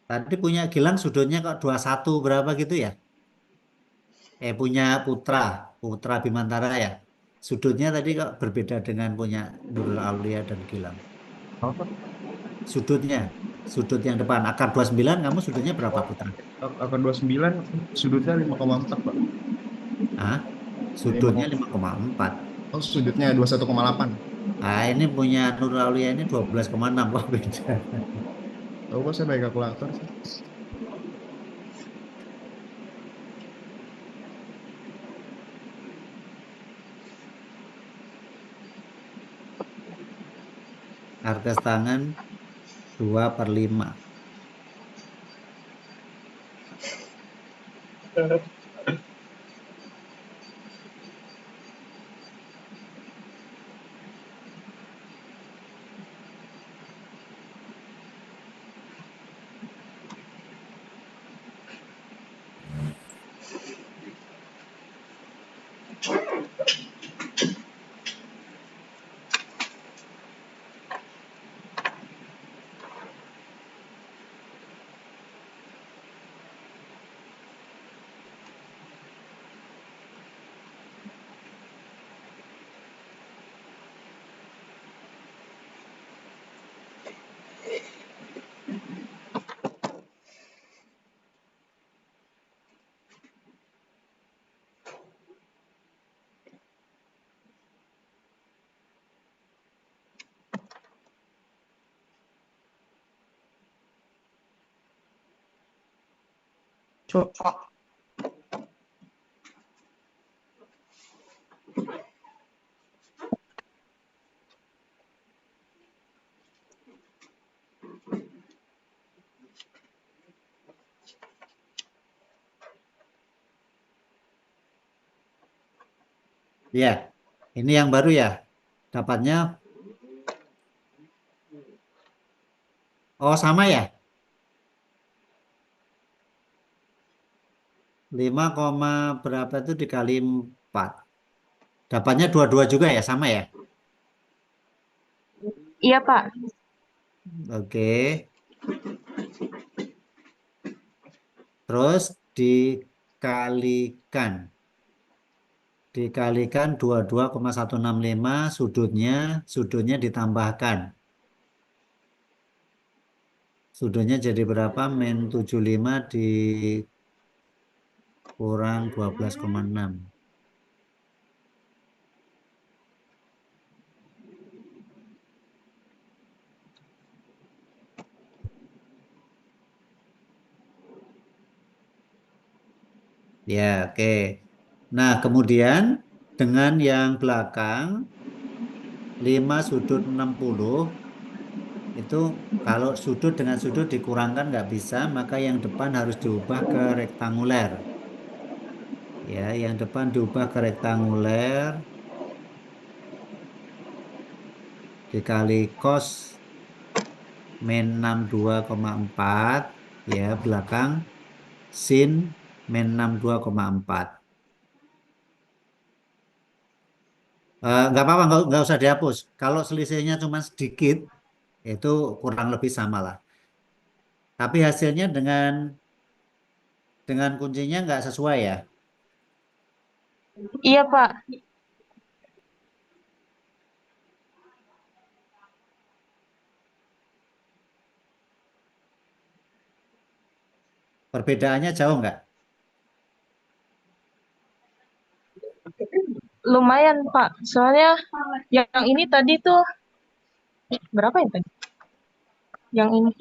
Tadi punya Gilang sudutnya kok 21 berapa gitu ya? Punya Putra Bimantara ya. Sudutnya tadi kok berbeda dengan punya Nurul Aulia dan Gilang. Apa? Sudutnya, sudut yang depan akar 29 kamu sudutnya berapa Putra? Akar 29 sudutnya 5,4, Pak. Hah? Sudutnya 5, 5,4. oh, sudutnya 21,8. Nah, ini punya Nurul Aulia ini 12,6 kok beda. Tahu kok saya pakai kalkulator sih. Artes tangan 2/5. Coba. Ya, ini yang baru ya. Dapatnya, oh sama ya. 5, berapa itu dikali 4. Dapatnya 22 juga ya, sama ya. Iya, Pak. Oke. Terus dikalikan. Dikalikan 22,165 sudutnya ditambahkan. Sudutnya jadi berapa? Min 75 dikurang 12,6. Ya, oke. Nah, kemudian dengan yang belakang 5 sudut 60 itu kalau sudut dengan sudut dikurangkan nggak bisa, maka yang depan harus diubah ke rektanguler. Ya, yang depan diubah ke rektanguler dikali cos min 62,4 ya belakang sin min 62,4. Nggak apa-apa, nggak usah dihapus. Kalau selisihnya cuma sedikit, itu kurang lebih sama lah. Tapi hasilnya dengan kuncinya nggak sesuai ya. Iya, Pak. Perbedaannya jauh nggak? Lumayan, Pak. Soalnya yang ini tadi tuh berapa ya tadi? Yang ini.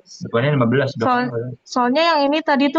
Depannya 15 Soalnya yang ini tadi tuh